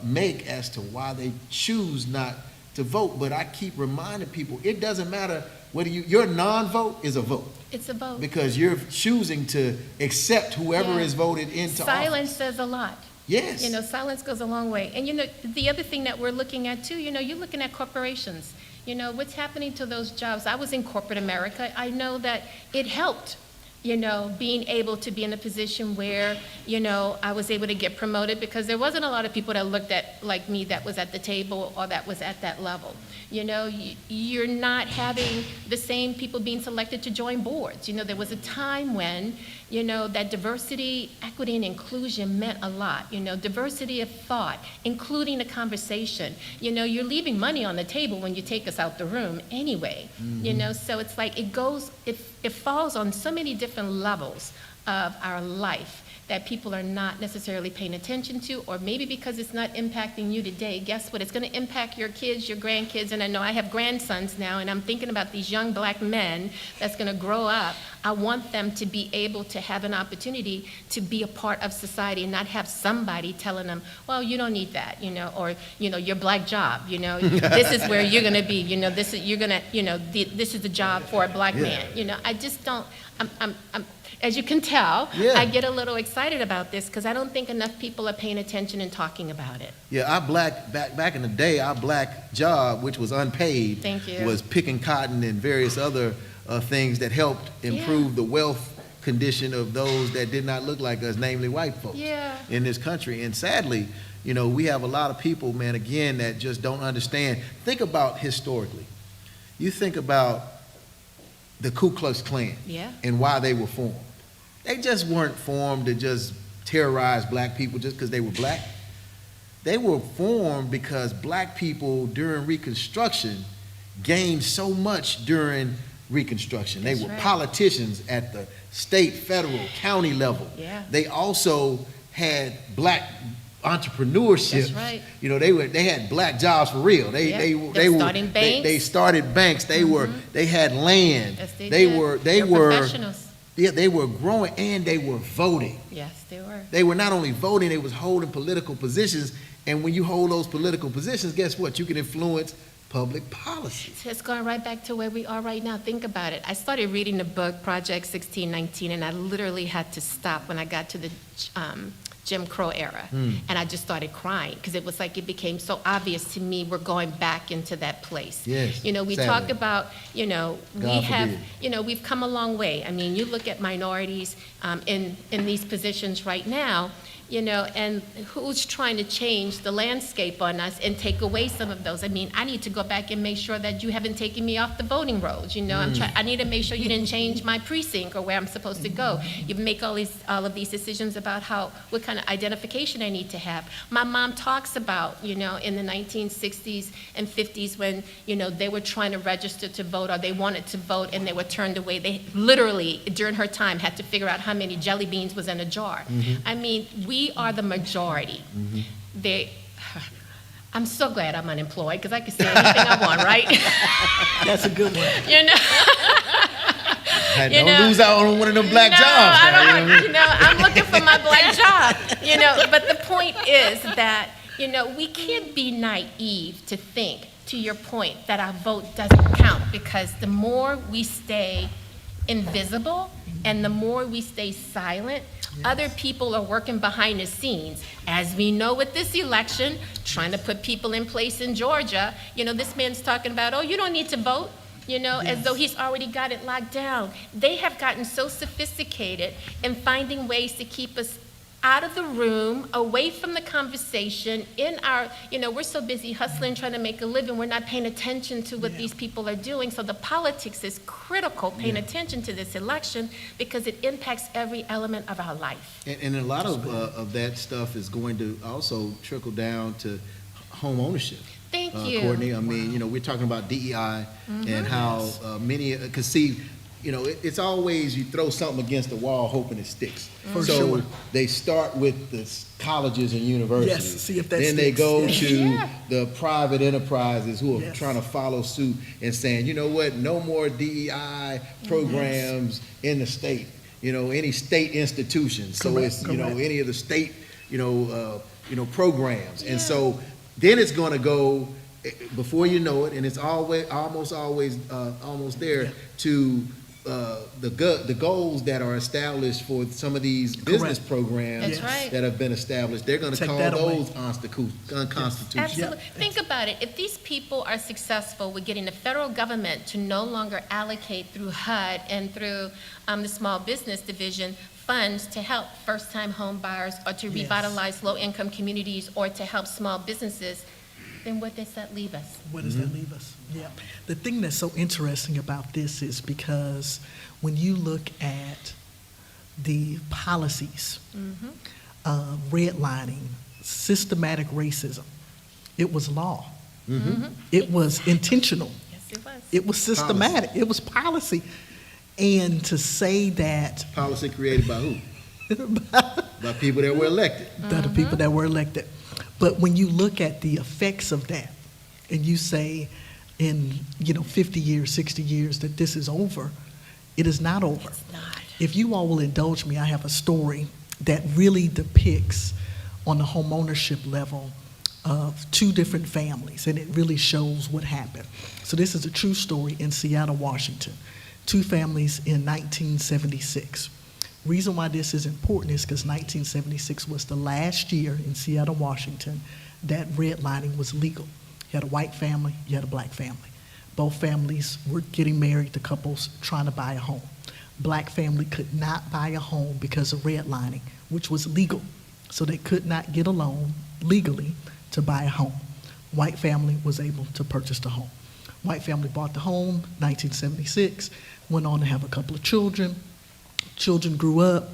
make as to why they choose not to vote. But I keep reminding people, it doesn't matter whether your non-vote is a vote, It's a vote. because you're choosing to accept whoever Yeah. is voted into Silence office. says a lot. Yes. You know, silence goes a long way. And, you know, the other thing that we're looking at too, you know, you're looking at corporations. You know, what's happening to those jobs? I was in corporate America. I know that it helped, you know, being able to be in a position where, you know, I was able to get promoted because there wasn't a lot of people that looked at like me that was at the table or that was at that level. You know, you're not having the same people being selected to join boards. You know, there was a time when, you know, that diversity, equity, and inclusion meant a lot. You know, diversity of thought, including a conversation. You know, you're leaving money on the table when you take us out the room anyway. You know, so it's like it falls on so many different levels of our life that people are not necessarily paying attention to, or maybe because it's not impacting you today, guess what? It's going to impact your kids, your grandkids, and I know I have grandsons now, and I'm thinking about these young black men that's going to grow up. I want them to be able to have an opportunity to be a part of society and not have somebody telling them, well, you don't need that, you know, or, you know, your black job, you know, this is where you're going to be, you know, this is, you're going to, you know, this is the job for a black man. You know, I just don't, I'm as you can tell, Yeah. I get a little excited about this because I don't think enough people are paying attention and talking about it. Yeah, our back in the day, our black job, which was unpaid, Thank you. was picking cotton and various other things that helped improve the wealth condition of those that did not look like us, namely white folks Yeah. in this country. And sadly, you know, we have a lot of people, man, again, that just don't understand. Think about historically. You think about the Ku Klux Klan Yeah. and why they were formed. They just weren't formed to just terrorize black people just because they were black. They were formed because black people during Reconstruction gained so much during Reconstruction. They That's were right. politicians at the state, federal, county level. Yeah. They also had black entrepreneurship. That's right. You know, they had black jobs for real. Yeah. They They're were starting banks. They started banks. They had land. Yes, they They did. were They're professionals. yeah, they were growing and they were voting. Yes, they were. They were not only voting, they was holding political positions. And when you hold those political positions, guess what? You can influence public policy. It's going right back to where we are right now. Think about it. I started reading the book, Project 1619, and I literally had to stop when I got to the Jim Crow era. And I just started crying because it was like it became so obvious to me we're going back into that place. Yes, You know, we sadly. talk about, you know, we God have, forbid. you know, we've come a long way. I mean, you look at minorities in these positions right now, you know, and who's trying to change the landscape on us and take away some of those? I mean, I need to go back and make sure that you haven't taken me off the voting rolls, you know? I need to make sure you didn't change my precinct or where I'm supposed to go. You make all of these decisions about what kind of identification I need to have. My mom talks about, you know, in the 1960s and 50s when, you know, they were trying to register to vote or they wanted to vote and they were turned away. They literally, during her time, had to figure out how many jelly beans was in a jar. I mean, we are the majority. I'm so glad I'm unemployed because I can say anything I want, right? That's a good one. You know? Hey, You don't know, lose out on one of them black no, jobs. I now, don't, you know what I mean? you know, I'm looking for my black job, you know, but the point is that, you know, we can't be naive to think, to your point, that our vote doesn't count because the more we stay invisible and the more we stay silent, other people are working behind the scenes. As we know with this election, trying to put people in place in Georgia, you know, this man's talking about, oh, you don't need to vote, you know, as though he's already got it locked down. They have gotten so sophisticated in finding ways to keep us out of the room, away from the conversation, in our, you know, we're so busy hustling, trying to make a living, we're not paying attention to what these people are doing. So the politics is critical, paying attention to this election, because it impacts every element of our life. And a lot of that stuff is going to also trickle down to home ownership. Thank you. Courtney, I mean, you know, we're talking about DEI and how many, because see, it's always you throw something against the wall hoping it sticks. For so sure. they start with the colleges and universities. Yes, see if that Then they sticks. go Yeah. to Yeah. the private enterprises who are Yes. trying to follow suit and saying, you know what, no more DEI programs in the state. Any state institutions. So Correct, it's correct. any of the state programs. And so then it's going to go before you know it, and it's almost always almost there to the goals that are established for some of these business Correct. programs That's right. that have been established. They're going to Take call that away. those unconstitutional. Absolutely. Think about it. If these people are successful with getting the federal government to no longer allocate through HUD and through the Small Business Division funds to help first-time home buyers or to Yes. revitalize low-income communities or to help small businesses, then what does that leave us? Where does that leave us? Yeah. The thing that's so interesting about this is because when you look at the policies, redlining, systematic racism, it was law. It was intentional. Yes, it was. It was systematic. It was policy. And to say that Policy created by who? By people that were elected. the people that were elected. But when you look at the effects of that, and you say in 50 years, 60 years that this is over, it is not over. It's not. If you all will indulge me, I have a story that really depicts on the home ownership level of two different families, and it really shows what happened. So this is a true story in Seattle, Washington. Two families in 1976. Reason why this is important is because 1976 was the last year in Seattle, Washington, that redlining was legal. You had a white family, you had a black family. Both families were getting married, the couples trying to buy a home. Black family could not buy a home because of redlining, which was legal. So they could not get a loan legally to buy a home. White family was able to purchase the home. White family bought the home, 1976, went on to have a couple of children. Children grew up,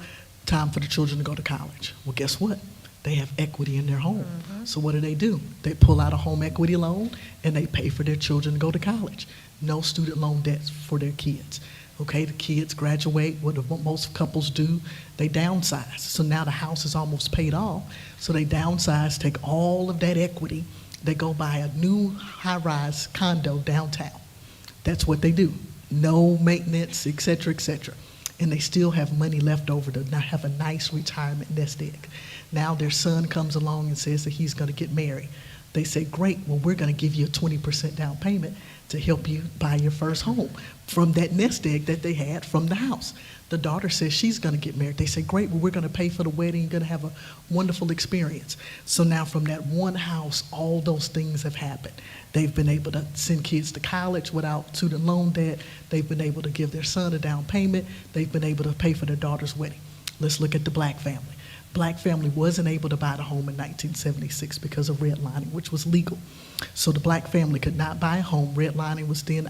time for the children to go to college. Well, guess what? They have equity in their home. So what do? They pull out a home equity loan and they pay for their children to go to college. No student loan debts for their kids. Okay, the kids graduate, what most couples do, they downsize. So now the house is almost paid off. So they downsize, take all of that equity, they go buy a new high-rise condo downtown. That's what they do. No maintenance, et cetera, et cetera. And they still have money left over to now have a nice retirement nest egg. Now their son comes along and says that he's gonna get married. They say, great, well, we're gonna give you a 20% down payment to help you buy your first home from that nest egg that they had from the house. The daughter says she's gonna get married. They say, great, well, we're gonna pay for the wedding, you're gonna have a wonderful experience. So now from that one house, all those things have happened. They've been able to send kids to college without student loan debt. They've been able to give their son a down payment. They've been able to pay for their daughter's wedding. Let's look at the black family. Black family wasn't able to buy the home in 1976 because of redlining, which was legal. So the black family could not buy a home. Redlining was then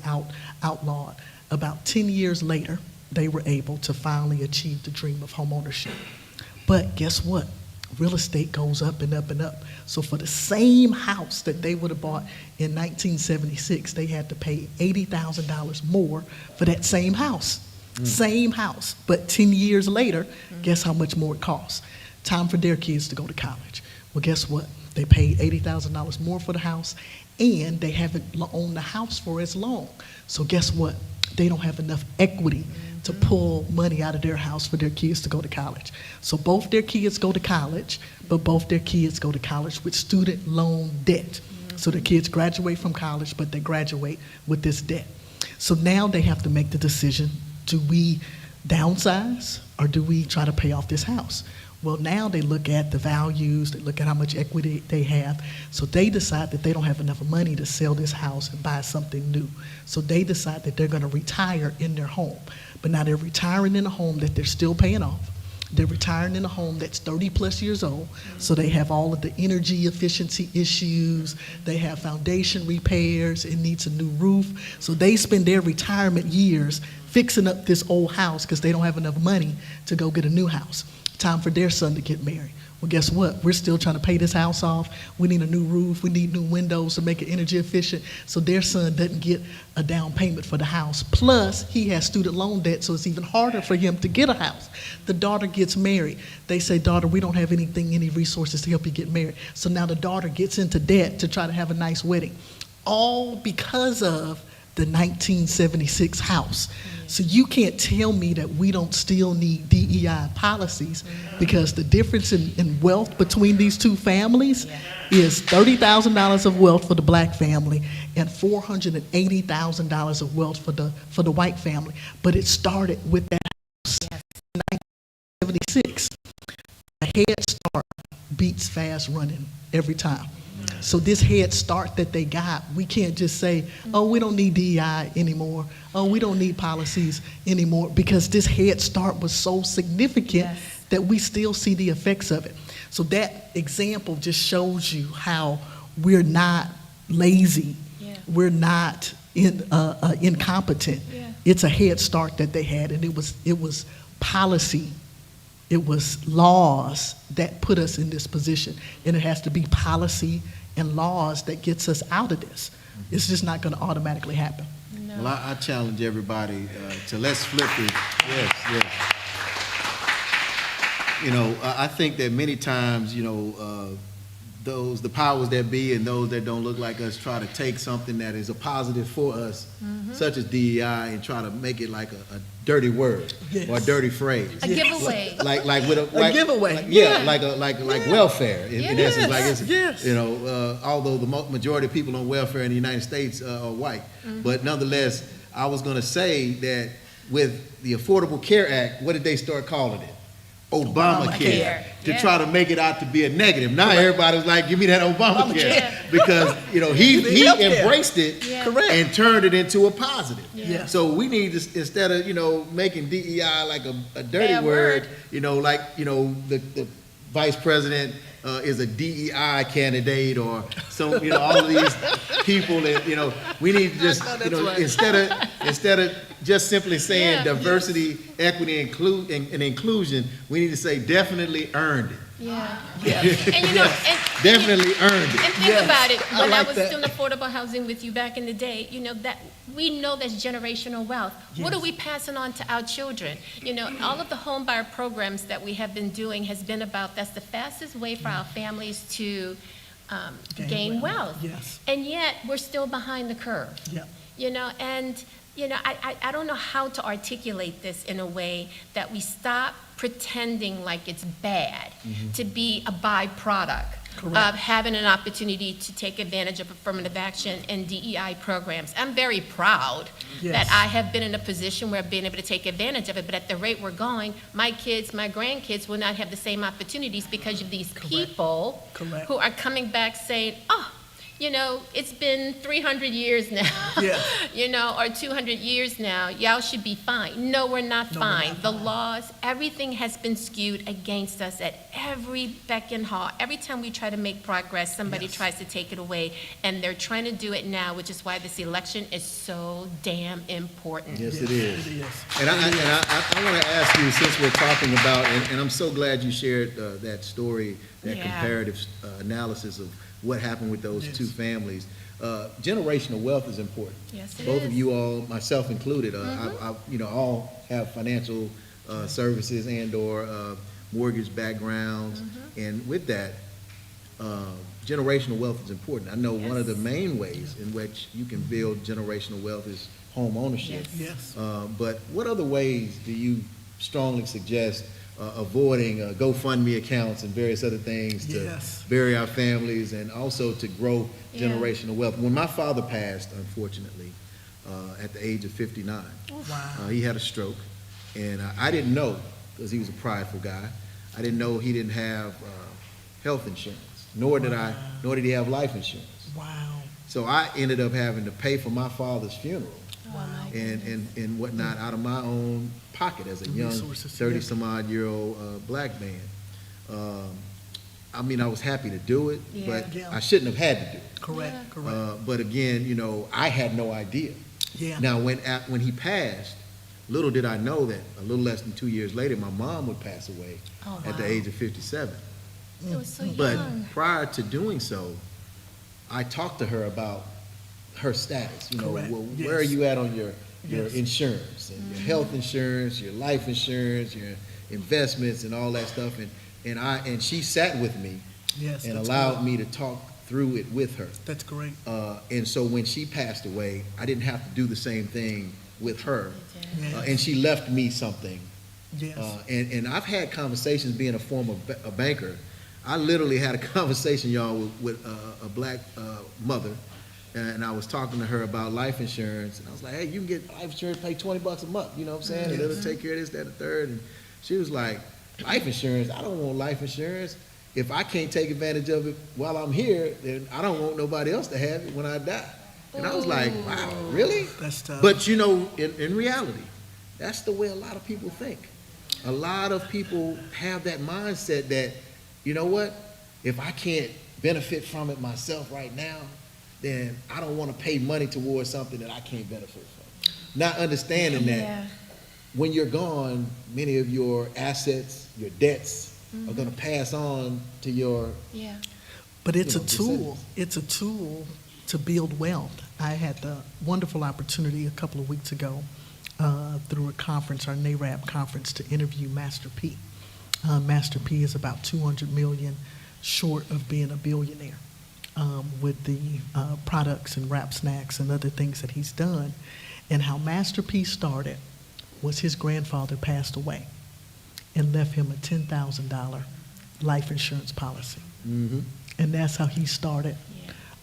outlawed. About 10 years later, they were able to finally achieve the dream of home ownership. But guess what? Real estate goes up and up and up. So for the same house that they would have bought in 1976, they had to pay $80,000 more for that same house. Same house. But 10 years later, guess how much more it costs? Time for their kids to go to college. Well, guess what? They paid $80,000 more for the house, and they haven't owned the house for as long. So guess what? They don't have enough equity to pull money out of their house for their kids to go to college. So both their kids go to college, but both their kids go to college with student loan debt. So their kids graduate from college, but they graduate with this debt. So now they have to make the decision, do we downsize or do we try to pay off this house? Well, now they look at the values, they look at how much equity they have. So they decide that they don't have enough money to sell this house and buy something new. So they decide that they're gonna retire in their home. But now they're retiring in a home that they're still paying off. They're retiring in a home that's 30 plus years old. So they have all of the energy efficiency issues. They have foundation repairs. It needs a new roof. So they spend their retirement years fixing up this old house because they don't have enough money to go get a new house. Time for their son to get married. Well, guess what? We're still trying to pay this house off. We need a new roof. We need new windows to make it energy efficient. So their son doesn't get a down payment for the house. Plus, he has student loan debt, so it's even harder for him to get a house. The daughter gets married. They say, daughter, we don't have any resources to help you get married. So now the daughter gets into debt to try to have a nice wedding. All because of the 1976 house. So you can't tell me that we don't still need DEI policies, because the difference in wealth between these two families is $30,000 of wealth for the black family and $480,000 of wealth for the white family. But it started with that house in 1976. A head start beats fast running every time. So this head start that they got, we can't just say, oh, we don't need DEI anymore. Oh, we don't need policies anymore, because this head start was so significant that we still see the effects of it. So that example just shows you how we're not lazy. We're not incompetent. It's a head start that they had, and it was policy. It was laws that put us in this position, and it has to be policy and laws that gets us out of this. It's just not going to automatically happen. Well, I challenge everybody to let's flip it. Yes, yes. You know, I think that many times, you know, the powers that be and those that don't look like us try to take something that is a positive for us, such as DEI, and try to make it like a dirty word or a dirty phrase. A giveaway. Like with a giveaway. Like welfare. In essence, like it's, you know, although the majority of people on welfare in the United States are white, but nonetheless, I was going to say that with the Affordable Care Act, what did they start calling it? Obamacare. To try to make it out to be a negative. Now everybody was like, give me that Obamacare. Because, you know, he embraced it and turned it into a positive. So we need to, instead of, you know, making DEI like a dirty word, you know, like, you know, the vice president is a DEI candidate, or some, you know, all of these people that, you know, we need to just, you know, instead of just simply saying diversity, equity, and inclusion, we need to say definitely earned it. And you know, Definitely earned it. And think about it, when I like was that. still in affordable housing with you back in the day, you know, that we know that's generational wealth. What are we passing on to our children? You know, all of the home buyer programs that we have been doing has been about, that's the fastest way for our families to gain wealth. And yet, we're still behind the curve. You know, and you know, I don't know how to articulate this in a way that we stop pretending like it's bad to be a byproduct of having an opportunity to take advantage of affirmative action and DEI programs. I'm very proud that I have been in a position where I've been able to take advantage of it, but at the rate we're going, my kids, my grandkids will not have the same opportunities because of these people who are coming back saying, oh, you know, it's been 300 years now, you know, or 200 years now. Y'all should be fine. No, we're not fine. The laws, everything has been skewed against us at every beck and call. Every time we try to make progress, somebody tries to take it away, and they're trying to do it now, which is why this election is so damn important. Yes, it is. And I want to ask you, since we're talking about, and I'm so glad you shared that story, that comparative analysis of what happened with those two families. Generational wealth is important. Yes, it Both is. of you all, myself included, I you know, all have financial services and/or mortgage backgrounds, and with that, generational wealth is important. I know one of the main ways in which you can build generational wealth is home ownership. But what other ways do you strongly suggest avoiding GoFundMe accounts and various other things to bury our families and also to grow generational wealth? When my father passed, unfortunately, at the age of 59, he had a stroke, and I didn't know, because he was a prideful guy, I didn't know he didn't have health insurance, nor did he have life insurance. So I ended up having to pay for my father's funeral and whatnot out of my own pocket as a young 30-some-odd-year-old black man. I mean, I was happy to do it, but I shouldn't have had to do it. Correct. But again, you know, I had no idea. Now, when he passed, little did I know that a little less than 2 years later, my mom would pass away Oh, at the wow. age of 57. It was so But young. prior to doing so, I talked to her about her status. You know, Correct. well, where are Yes. you at on your Yes. insurance and your health insurance, your life insurance, your investments, and all that stuff. And she sat with me Yes, and that's allowed good. me to talk through it with her. That's great. And so when she passed away, I didn't have to do the same thing with her. Yes. And she left me something. Yes. And I've had conversations being a former a banker. I literally had a conversation, y'all, with a black mother, and I was talking to her about life insurance, and I was like, hey, you can get life insurance, pay $20 a month, you know what I'm saying? And it'll take care of this, that, and the third. And she was like, life insurance? I don't want life insurance. If I can't take advantage of it while I'm here, then I don't want nobody else to have it when I die. And I was like, wow, really? That's tough. But you know, in reality, that's the way a lot of people think. A lot of people have that mindset that, you know what, if I can't benefit from it myself right now, then I don't want to pay money towards something that I can't benefit from. Not understanding that Yeah. when you're gone, many of your assets, your debts are going to pass on to your, Yeah. But it's you a know, tool. descendants. It's a tool to build wealth. I had the wonderful opportunity a couple of weeks ago through a conference, our NARAB conference, to interview Master P. Master P is about 200 million short of being a billionaire with the products and Rap Snacks and other things that he's done. And how Master P started was his grandfather passed away and left him a $10,000 life insurance policy. And that's how he started.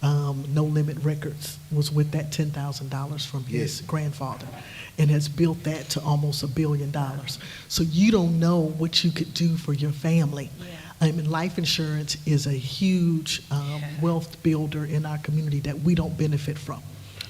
No Limit Records was with that $10,000 from his grandfather and has built that to almost $1 billion. So you don't know what you could do for your family. I mean, life insurance is a huge wealth builder in our community that we don't benefit from.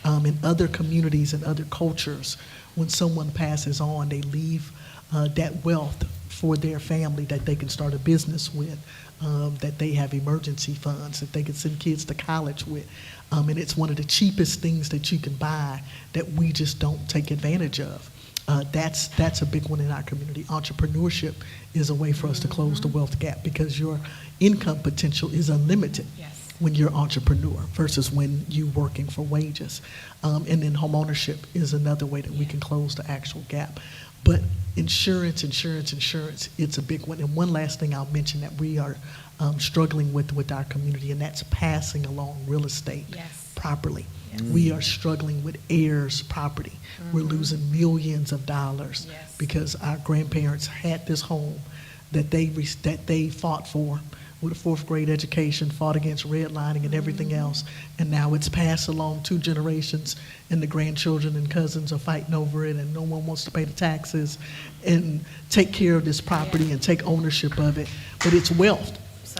In other communities and other cultures, when someone passes on, they leave that wealth for their family that they can start a business with, that they have emergency funds, that they can send kids to college with. And it's one of the cheapest things that you can buy that we just don't take advantage of. That's a big one in our community. Entrepreneurship is a way for us to close the wealth gap because your income potential is unlimited when you're an entrepreneur versus when you're working for wages. And then homeownership is another way that we can close the actual gap. But insurance, it's a big one. And one last thing I'll mention that we are struggling with our community, and that's passing along real estate properly. We are struggling with heirs property. We're losing millions of dollars because our grandparents had this home that they fought for with a fourth grade education, fought against redlining and everything else, and now it's passed along 2 generations, and the grandchildren and cousins are fighting over it, and no one wants to pay the taxes and take care of this property and take ownership of it. But it's wealth.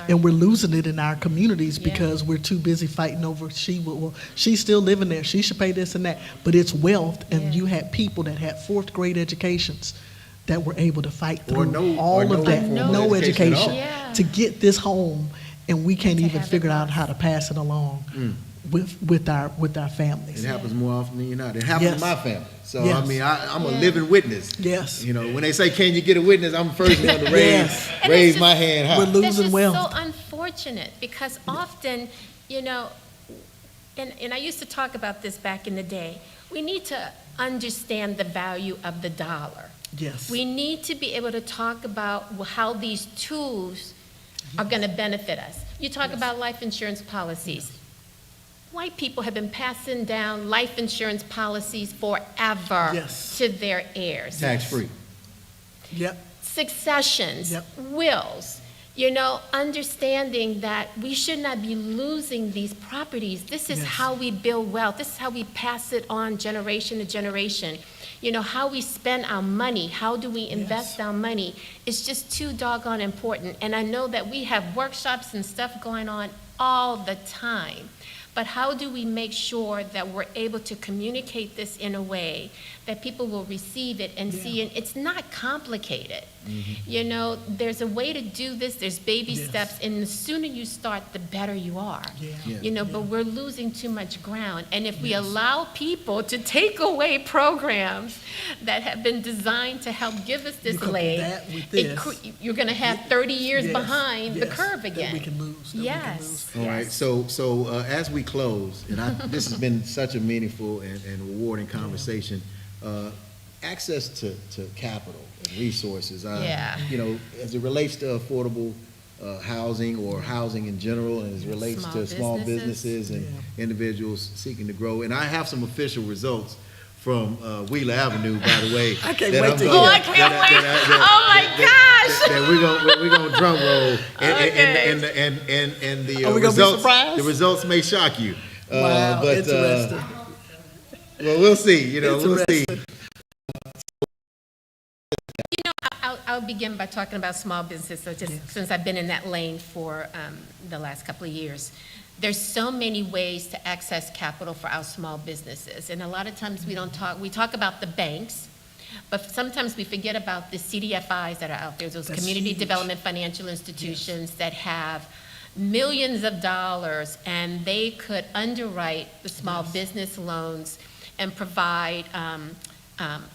And we're losing it in our communities because we're too busy fighting over she's still living there, she should pay this and that. But it's wealth, and you had people that had fourth grade educations that were able to fight through all of that, no education, to get this home, and we can't even figure out how to pass it along with our families. it happens more often than not. It happens Yes. to my family. So, Yes. I mean, I'm a living witness. Yes. You know, when they say, can you get a witness, I'm the first one to Yes. raise my hand high. We're That's losing just wealth. so unfortunate because often, you know, and I used to talk about this back in the day, we need to understand the value of the dollar. Yes. We need to be able to talk about how these tools are going to benefit us. You talk about life insurance policies. White people have been passing down life insurance policies forever Yes. to their heirs. Tax-free. Yep. Successions, Yep. wills, you know, understanding that we should not be losing these properties. This is Yes. how we build wealth. This is how we pass it on generation to generation. You know, how we spend our money, how do we invest our money, it's just too doggone important. And I know that we have workshops and stuff going on all the time. but how do we make sure that we're able to communicate this in a way that people will receive it and see it? It's not complicated. You know, there's a way to do this, there's baby Yes. steps, and the sooner you start, the better you are. Yeah. You know, but we're losing too much ground. And if we allow people to take away programs that have been designed to help give us this You couple leg, that with you're going to have 30 years Yes, behind the yes, curve again. That we can lose. that we can Yes. lose. All right, so as we close, and this has been such a meaningful and rewarding conversation, access to capital and resources. Yeah. You know, as it relates to affordable housing or housing in general, and as it relates Small to small businesses. businesses and individuals seeking to grow. And I have some official results from Wheeler Avenue, by the way. I can't that wait I'm to gonna- Oh, I can't that- wait. that- Oh, my gosh. that we're gonna drum roll, Okay. and the Are we gonna be results. surprised? The results may shock you. Wow, but interesting. well, we'll see. You know, we'll see. You know, I'll begin by talking about small business, so just since I've been in that lane for the last couple of years. There's so many ways to access capital for our small businesses, and a lot of times we talk about the banks, but sometimes we forget about the CDFIs that are out there, those That's community huge. development financial institutions that have millions of dollars, and they could underwrite the small business loans and provide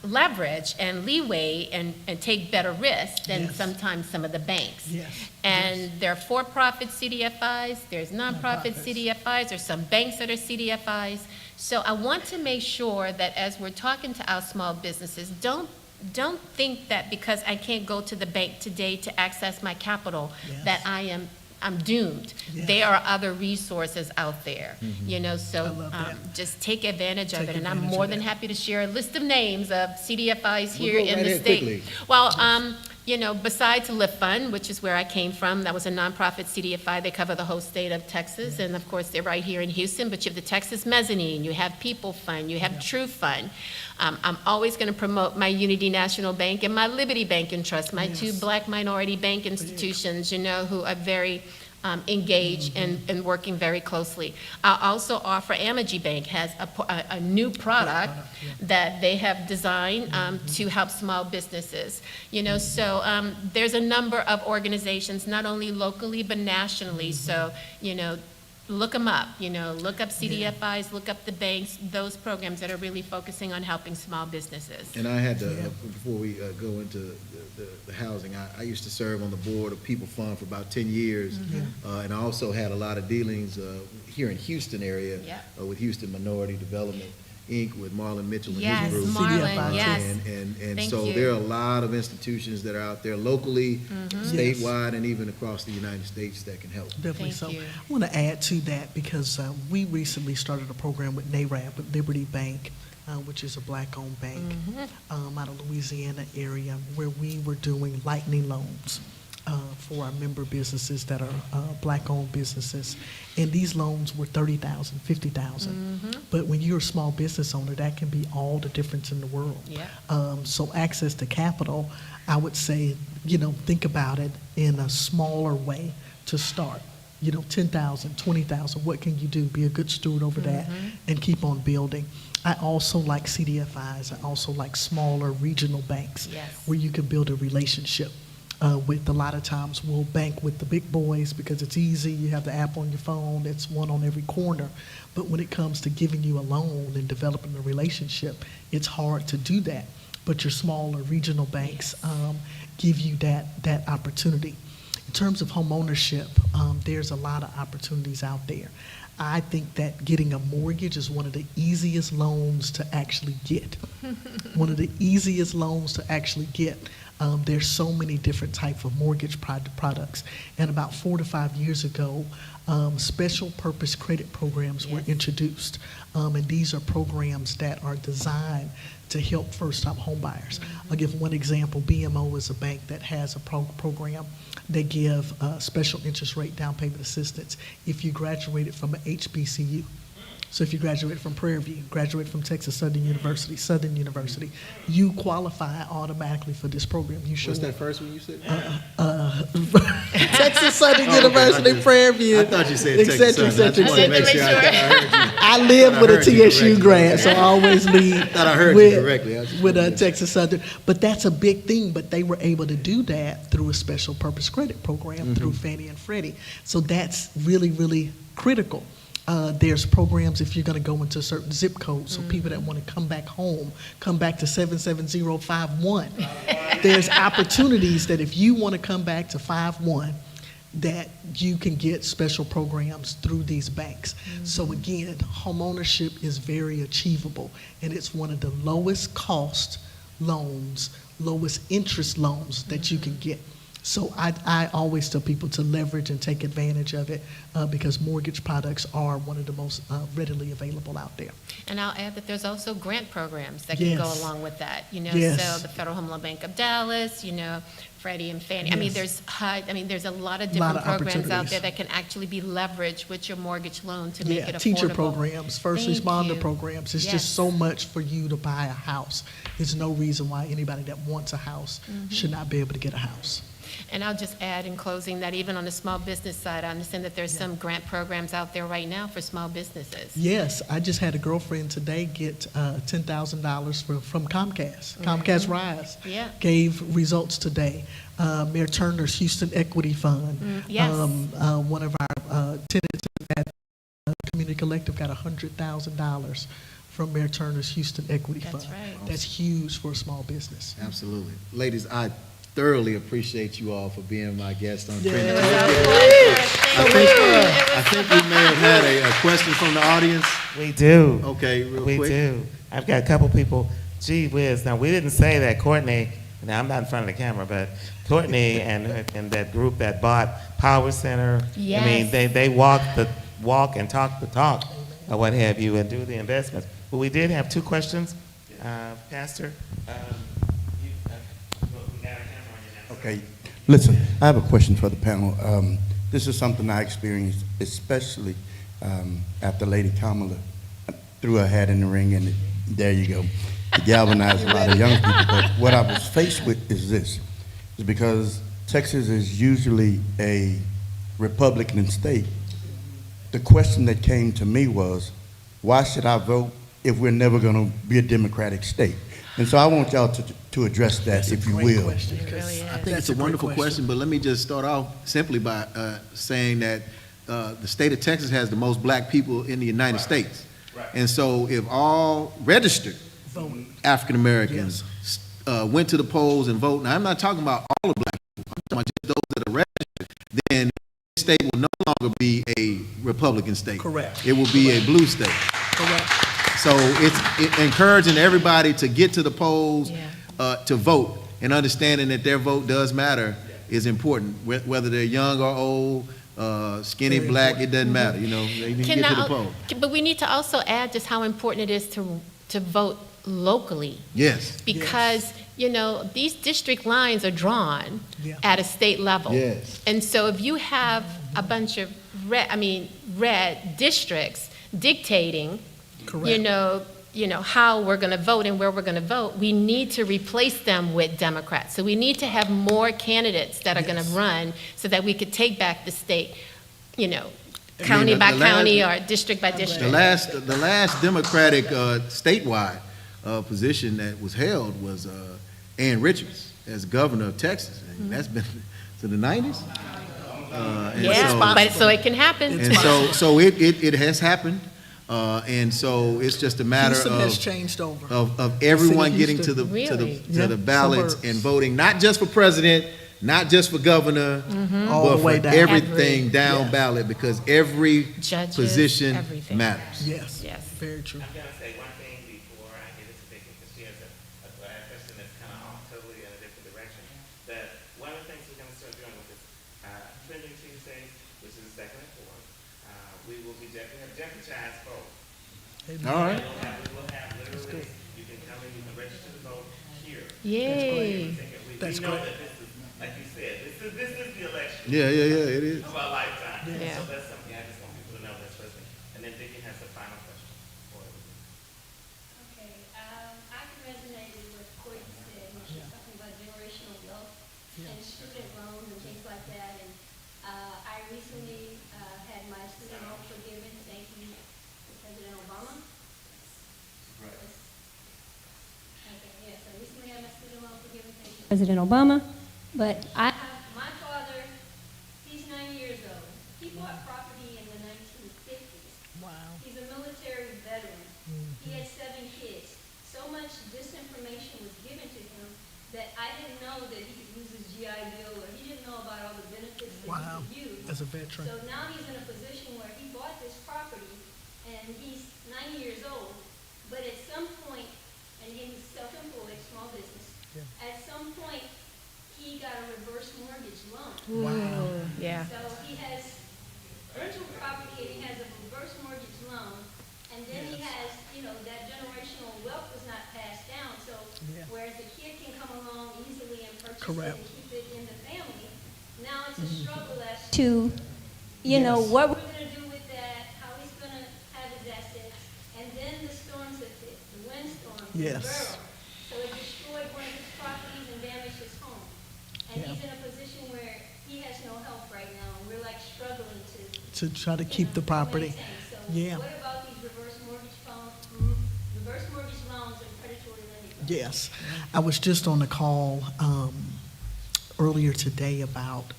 leverage and leeway and take better risk than Yes. sometimes some of the banks. Yes, And there are for-profit CDFIs, there's nonprofit Nonprofits. CDFIs, there's some banks that are CDFIs. So I want to make sure that as we're talking to our small businesses, don't think that because I can't go to the bank today to access my capital, Yes. that I'm doomed. Yes. There are other resources out there, you know, I so love that. just take advantage of Take it. And I'm advantage more of than that. happy to share a list of names of CDFIs here We'll go in right the ahead state. quickly. Well, you know, besides Lift Fund, which is where I came from, that was a nonprofit CDFI. They cover the whole state of Texas, and of course, they're right here in Houston. But you have the Texas Mezzanine, you have People Fund, you have True Fund. I'm always going to promote my Unity National Bank and my Liberty Bank and Trust, my two Yes. Black minority bank institutions, you know, who are very engaged and working very closely. I'll also offer Amegy Bank has a new product that they have designed to help small businesses. You know, so there's a number of organizations, not only locally but nationally. So, you know, look them up, you know, look up CDFIs, look up the banks, those programs that are really focusing on helping small businesses. And I had to, before we go into the housing, I used to serve on the board of People Fund for about 10 years. And I also had a lot of dealings here in Houston area Yeah. with Houston Minority Development, Inc., with Marlon Mitchell and Yes, his group. Marlon, yes. And Thank so you. there are a lot of institutions that are out there locally, Mm-hmm. statewide, and even across the United States that can help. Definitely Thank so. you. I want to add to that because we recently started a program with NARAB, with Liberty Bank, which is a black-owned bank out of Louisiana area, where we were doing lightning loans for our member businesses that are black-owned businesses. And these loans were $30,000, $50,000. But when you're a small business owner, that can be all the difference in the world. Yeah. So access to capital, I would say, you know, think about it in a smaller way to start. You know, 10,000, 20,000, what can you do? Be a good steward over that and keep on building. I also like CDFIs. I also like smaller regional banks Yes. where you can build a relationship with. A lot of times we'll bank with the big boys because it's easy. You have the app on your phone. It's one on every corner. But when it comes to giving you a loan and developing a relationship, it's hard to do that. But your smaller regional banks give you that opportunity. In terms of home ownership, there's a lot of opportunities out there. I think that getting a mortgage is one of the easiest loans to actually get. One of the easiest loans to actually get. There's so many different types of mortgage products. And about 4 to 5 years ago, special purpose credit programs were Yes. introduced. And these are programs that are designed to help first-time homebuyers. I'll give one example. BMO is a bank that has a program. They give special interest rate down payment assistance if you graduated from an HBCU. So if you graduate from Prairie View, graduate from Texas Southern University, you qualify automatically for this program. You show What's that first one you said? Texas Southern Oh, okay. University, I just- Prairie View. I thought you said et Texas cetera, et Southern. I cetera, just wanted to et make cetera. sure I heard you. I live with a heard you TSU correctly. grad, so I always lead Thought I heard you with, correctly. I just with wanted to- Texas Southern. But that's a big thing, but they were able to do that through a special purpose credit program through Fannie and Freddie. So that's really, really critical. There's programs if you're going to go into certain zip codes, so people that want to come back home, come back to 77051. There's opportunities that if you want to come back to 51, that you can get special programs through these banks. So again, homeownership is very achievable, and it's one of the lowest cost loans, lowest interest loans that you can get. So I always tell people to leverage and take advantage of it because mortgage products are one of the most readily available out there. And I'll add that there's also grant programs that can go Yes. along with that, you know, Yes. so the Federal Home Loan Bank of Dallas, you know, Freddie and Fannie. I mean, Yes. there's a lot of Lot different of programs out opportunities. there that can actually be leveraged with your mortgage loan to make Yeah, it affordable. teacher programs, first Thank responder you. programs. It's Yes. just so much for you to buy a house. There's no reason why anybody that wants a house should not be able to get a house. And I'll just add in closing that even on the small business side, I understand that there's some grant programs out there right now for small businesses. Yes, I just had a girlfriend today get $10,000 from Comcast. Comcast Rise Yeah. gave results today. Mayor Turner's Houston Equity Fund. Yes. One of our tenants at Community Collective got $100,000 from Mayor Turner's Houston Equity That's Fund. right. That's huge for a small business. Absolutely. Ladies, I thoroughly appreciate you all for being my guest on Yeah. Trending It was our Tuesday. pleasure. I Thank think, you. It was I think so we may have fun. had a question from the audience. We do. Okay, real We quick. do. I've got a couple people. Gee whiz. Now, we didn't say that Courtney, now I'm not in front of the camera, but Courtney and that group that bought Power Center, I mean, Yes. they walk the walk and talk the talk, or what have you, and do the investments. But we did have two questions. Pastor, we got a camera on you now. Okay, listen, I have a question for the panel. This is something I experienced, especially after Lady Kamala threw her hat in the ring, and there you go. It galvanized a lot of young people. But what I was faced with is this, is because Texas is usually a Republican state. The question that came to me was, why should I vote if we're never going to be a Democratic state? And so I want y'all to address that, That's a if you great will. question, It 'cause really is. I think that's it's a great wonderful question, but let me just start off simply by saying that the state of Texas has the most black people in the United States. And so if all registered Vote. African Americans went to the polls and vote, now I'm not talking about all the black people, I'm talking about just those that are registered, then the state will no longer be a Republican state. Correct. It will be a blue state. Correct. So it's encouraging everybody to get to the polls, Yeah. to vote, and understanding that their vote does matter is important. Whether they're young or old, skinny, Very black, important. it doesn't matter, you know, they need to get to the poll. But we need to also add just how important it is to vote locally. Yes, Because, you know, these district lines are drawn Yeah. at a state level. Yes. And so if you have a bunch of red districts dictating, Correct. you know, how we're going to vote and where we're going to vote, we need to replace them with Democrats. So we need to have more candidates that are going to Yes. run so that we could take back the state, you know, I mean, county by the last- county or district by the district. last Democratic statewide position that was held was Ann Richards as governor of Texas, and that's been to the 90s. And Yeah, so- but so it can happen. And so it has happened, and so it's just a matter Houston has of, changed over. of everyone City of getting to Houston. the, to the, Really? to the Yeah, ballots suburbs. and voting, not just for president, not just for governor, All but the way for down. everything Every- down yes. ballot, because every Judges, position everything. matters. Yes. Yes. Very true. I'm going to say one thing before I get into Vicky, because she has a question that's kind of off totally in a different direction. That one of the things we're going to start doing with this Trending Tuesdays, which is the second and fourth, we will be deputized vote. All right. We'll have literally, you can come in, you can register to vote here. Yay. That's We know great. that this is, like you said, this is the election Yeah, it is. of our lifetime. Yeah. So that's something I just want people to know that's listening. And then Vicky has the final question. recently had my student loan forgiven, thank you to President Obama. Right. Okay, yes, I recently had my student loan forgiven, thank you. President Obama, but my father, he's 90 years old. He bought property in the 1950s. Wow. He's a military veteran. He had 7 kids. So much disinformation was given to him that I didn't know that he could use his GI Bill, or he didn't know about all the benefits that Wow. he could use. As a veteran. So now he's in a position where he bought this property, and he's 90 years old, but at some point, and he was self-employed, small business, Yeah. at some point, he got a reverse mortgage loan. Wow. Yeah. So he has rental property and he has a reverse mortgage loan. And then he has, that generational wealth was not passed down. So Yeah. whereas the kid can come along easily and purchase Correct. it and keep it in the family, now it's a struggle as to, Yes. what what we're going to do with that, how he's going to have his assets. And then the storms that hit, the windstorm, Yes. the Beryl. So it destroyed one of his properties and damaged his home. And Yeah. he's in a position where he has no help right now, and we're like struggling to To try to keep the property. maintain. So Yeah. what about these reverse mortgage loans and predatory lending? Yes. I was just on a call earlier today about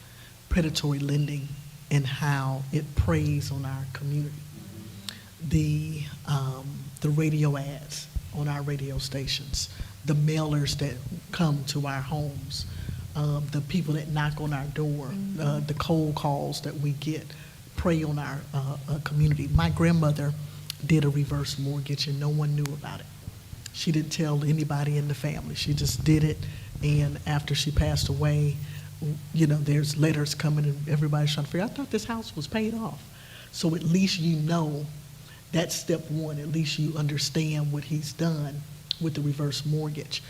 predatory lending and how it preys on our community. The radio ads on our radio stations, the mailers that come to our homes, the people that knock on our door, the cold calls that we get prey on our community. My grandmother did a reverse mortgage and no one knew about it. She didn't tell anybody in the family. She just did it, and after she passed away, there's letters coming and everybody's trying to figure out, I thought this house was paid off. So at least that's step one. At least you understand what he's done with the reverse mortgage.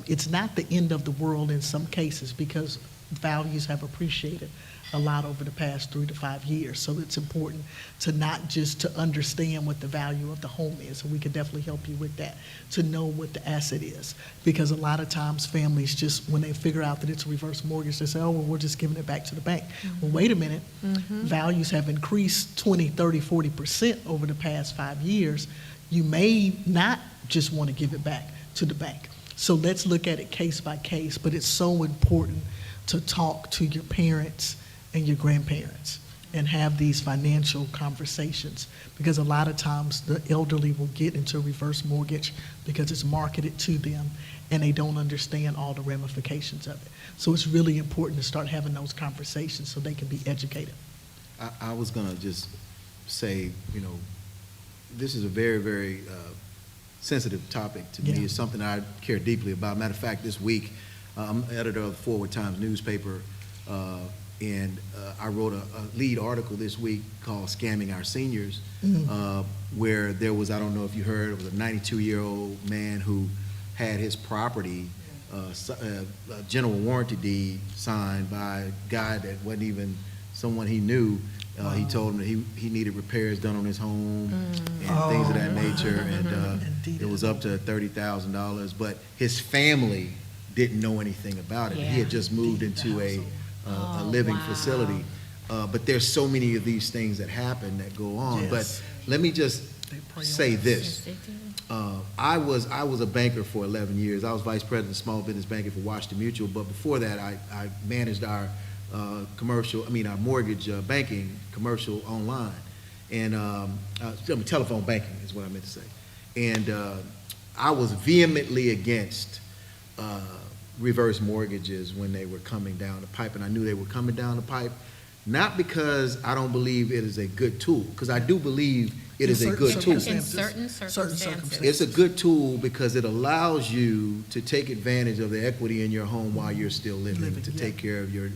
It's not the end of the world in some cases because values have appreciated a lot over the past 3 to 5 years. So it's important to not just to understand what the value of the home is, and we can definitely help you with that, to know what the asset is. Because a lot of times families just, when they figure out that it's a reverse mortgage, they say, oh, well, we're just giving it back to the bank. Well, wait a minute. Values have increased 20, 30, 40% over the past 5 years. You may not just want to give it back to the bank. So let's look at it case by case, but it's so important to talk to your parents and your grandparents and have these financial conversations, because a lot of times the elderly will get into a reverse mortgage because it's marketed to them and they don't understand all the ramifications of it. So it's really important to start having those conversations so they can be educated. I was going to just say, this is a very, very sensitive topic to me. Yeah. It's something I care deeply about. Matter of fact, this week, I'm editor of the Forward Times newspaper, and I wrote a lead article this week called Scamming Our Seniors, where there was, I don't know if you heard, it was a 92-year-old man who had his property, a general warranty deed signed by a guy that wasn't even someone he knew. He told him that he needed repairs done on his home and things of that nature, and it was up to $30,000, but his family didn't know anything about it. Yeah. He had just moved into a living facility. But there's so many of these things that happen that go on. Yes. But let me just They prey on say us. this. Yes, they do. I was a banker for 11 years. I was vice president of small business banking for Washington Mutual, but before that, I managed our our mortgage banking commercial online, and telephone banking is what I meant to say. And I was vehemently against reverse mortgages when they were coming down the pipe, and I knew they were coming down the pipe, not because I don't believe it is a good tool, because I do believe it is a good tool. In Circumstances. certain Certain circumstances. It's a good tool because it allows you to take advantage of the equity in your home while you're still living to yeah. take care of your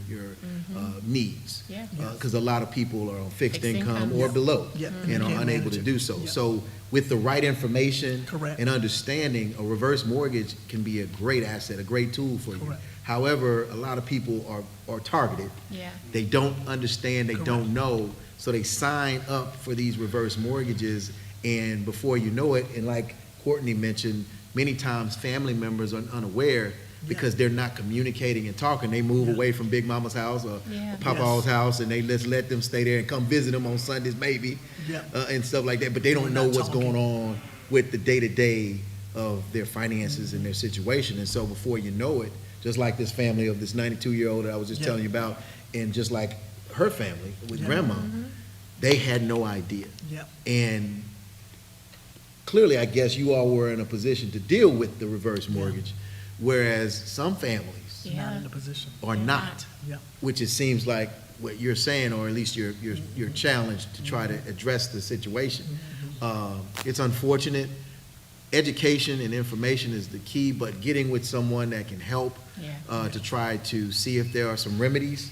needs. Yeah. Because a lot of people are on fixed Fixed income income. or below Yeah. and are Can't unable manage to it. do so. Yeah. So with the right information Correct. and understanding, a reverse mortgage can be a great asset, a great tool for you. Correct. However, a lot of people are targeted. Yeah. They don't understand, they Correct. don't know, so they sign up for these reverse mortgages, and before you know it, and like Courtney mentioned, many times family members are unaware, because they're not communicating and talking. They move away from Big Mama's house or Yeah. Papa's house, and they just let them stay there and come visit them on Sundays maybe, and stuff like that. But they don't know not what's talking. going on with the day-to-day of their finances and their situation. And so before you know it, just like this family of this 92-year-old that I was just telling you about, and just like her family with grandma, they had no idea. Yep. And clearly, I guess you all were in a position to deal with the reverse mortgage, whereas some families Not Yeah. in the position. are not, Yep. which it seems like what you're saying, or at least you're challenged to try to address the situation. It's unfortunate. Education and information is the key, but getting with someone that can help Yeah. to try to see if there are some remedies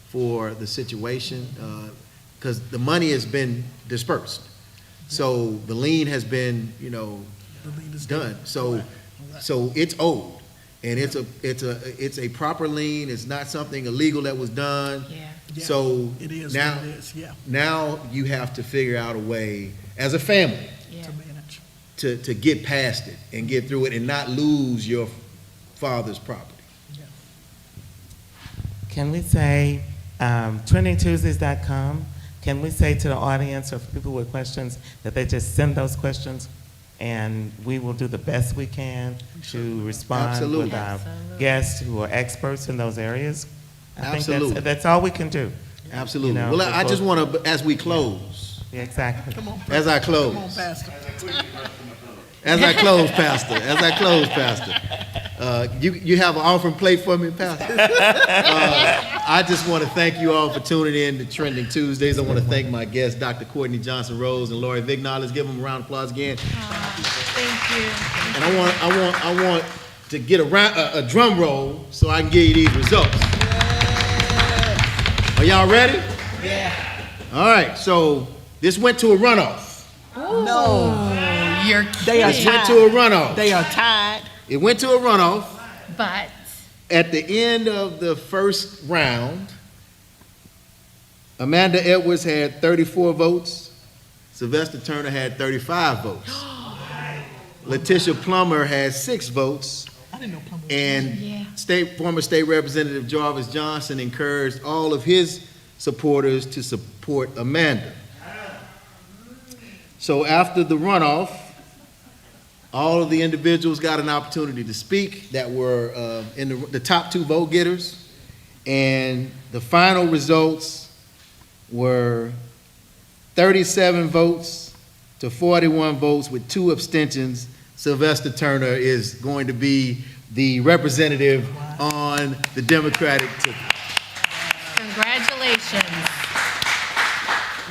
for the situation, because the money has been dispersed. So the lien has been, The lien is done. So it's owed, and it's a proper lien. It's not something illegal that was done. Yeah. Yeah, So it is now, what it is, yeah, now you have to figure out a way as a family Yeah. to manage. to get past it and get through it and not lose your father's property. Can we say, trendingtuesdays.com, can we say to the audience or for people with questions that they just send those questions and we will do the best we can to respond Absolutely. with our Absolutely. guests who are experts in those areas? I think Absolutely. that's all we can do. Absolutely. You know, Well, I just before- want to, as we close, Yeah, exactly. as I close, Come on, Pastor. as I close, Pastor, you have an offering plate for me, Pastor? I just want to thank you all for tuning in to Trending Tuesdays. I want to thank my guests, Dr. Courtney Johnson Rose and Lori Vignal. Let's give them a round of applause again. Thank you. And I want to get a drum roll so I can give you these results. Are y'all ready? Yeah. All right, so this went to a runoff. No, You're They are kidding. It went to a runoff. they are tied. It went to a runoff. But, At the end of the first round, Amanda Edwards had 34 votes. Sylvester Turner had 35 votes. Letitia Plummer had 6 votes. I didn't know Plummer was And Yeah. former State Representative Jarvis Johnson encouraged all of his supporters to support Amanda. So after the runoff, all of the individuals got an opportunity to speak that were in the top 2 vote getters. And the final results were 37 votes to 41 votes with 2 abstentions. Sylvester Turner is going to be the representative on the Democratic ticket. congratulations.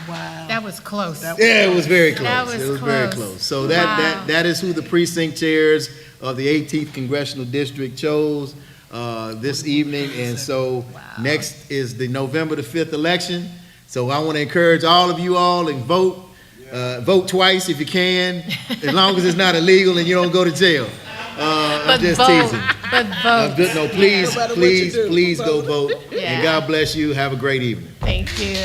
Wow. That was close. Yeah, it was very close. That was It was very close. close. So Wow. that is who the precinct chairs of the 18th Congressional District chose this evening. And so next is the November the 5th election. So I want to encourage all of you all and vote. Vote twice if you can, as long as it's not illegal and you don't go to jail. I'm But just vote. teasing. But vote. No, please, No matter what you please, do. please go vote. Yeah. And God bless you. Have a great evening. Thank you.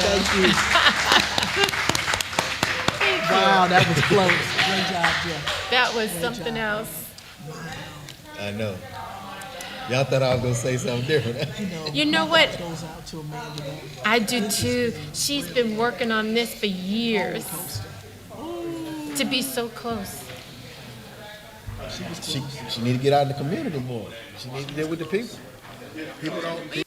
Wow, that was close. Great job, Jeff. That was something else. I know. Y'all thought I was going to say something different. You know what? Goes out to Amanda. I do too. She's been working on this for years. To be so close. She need to get out in the community more. She need to deal with the people. People don't.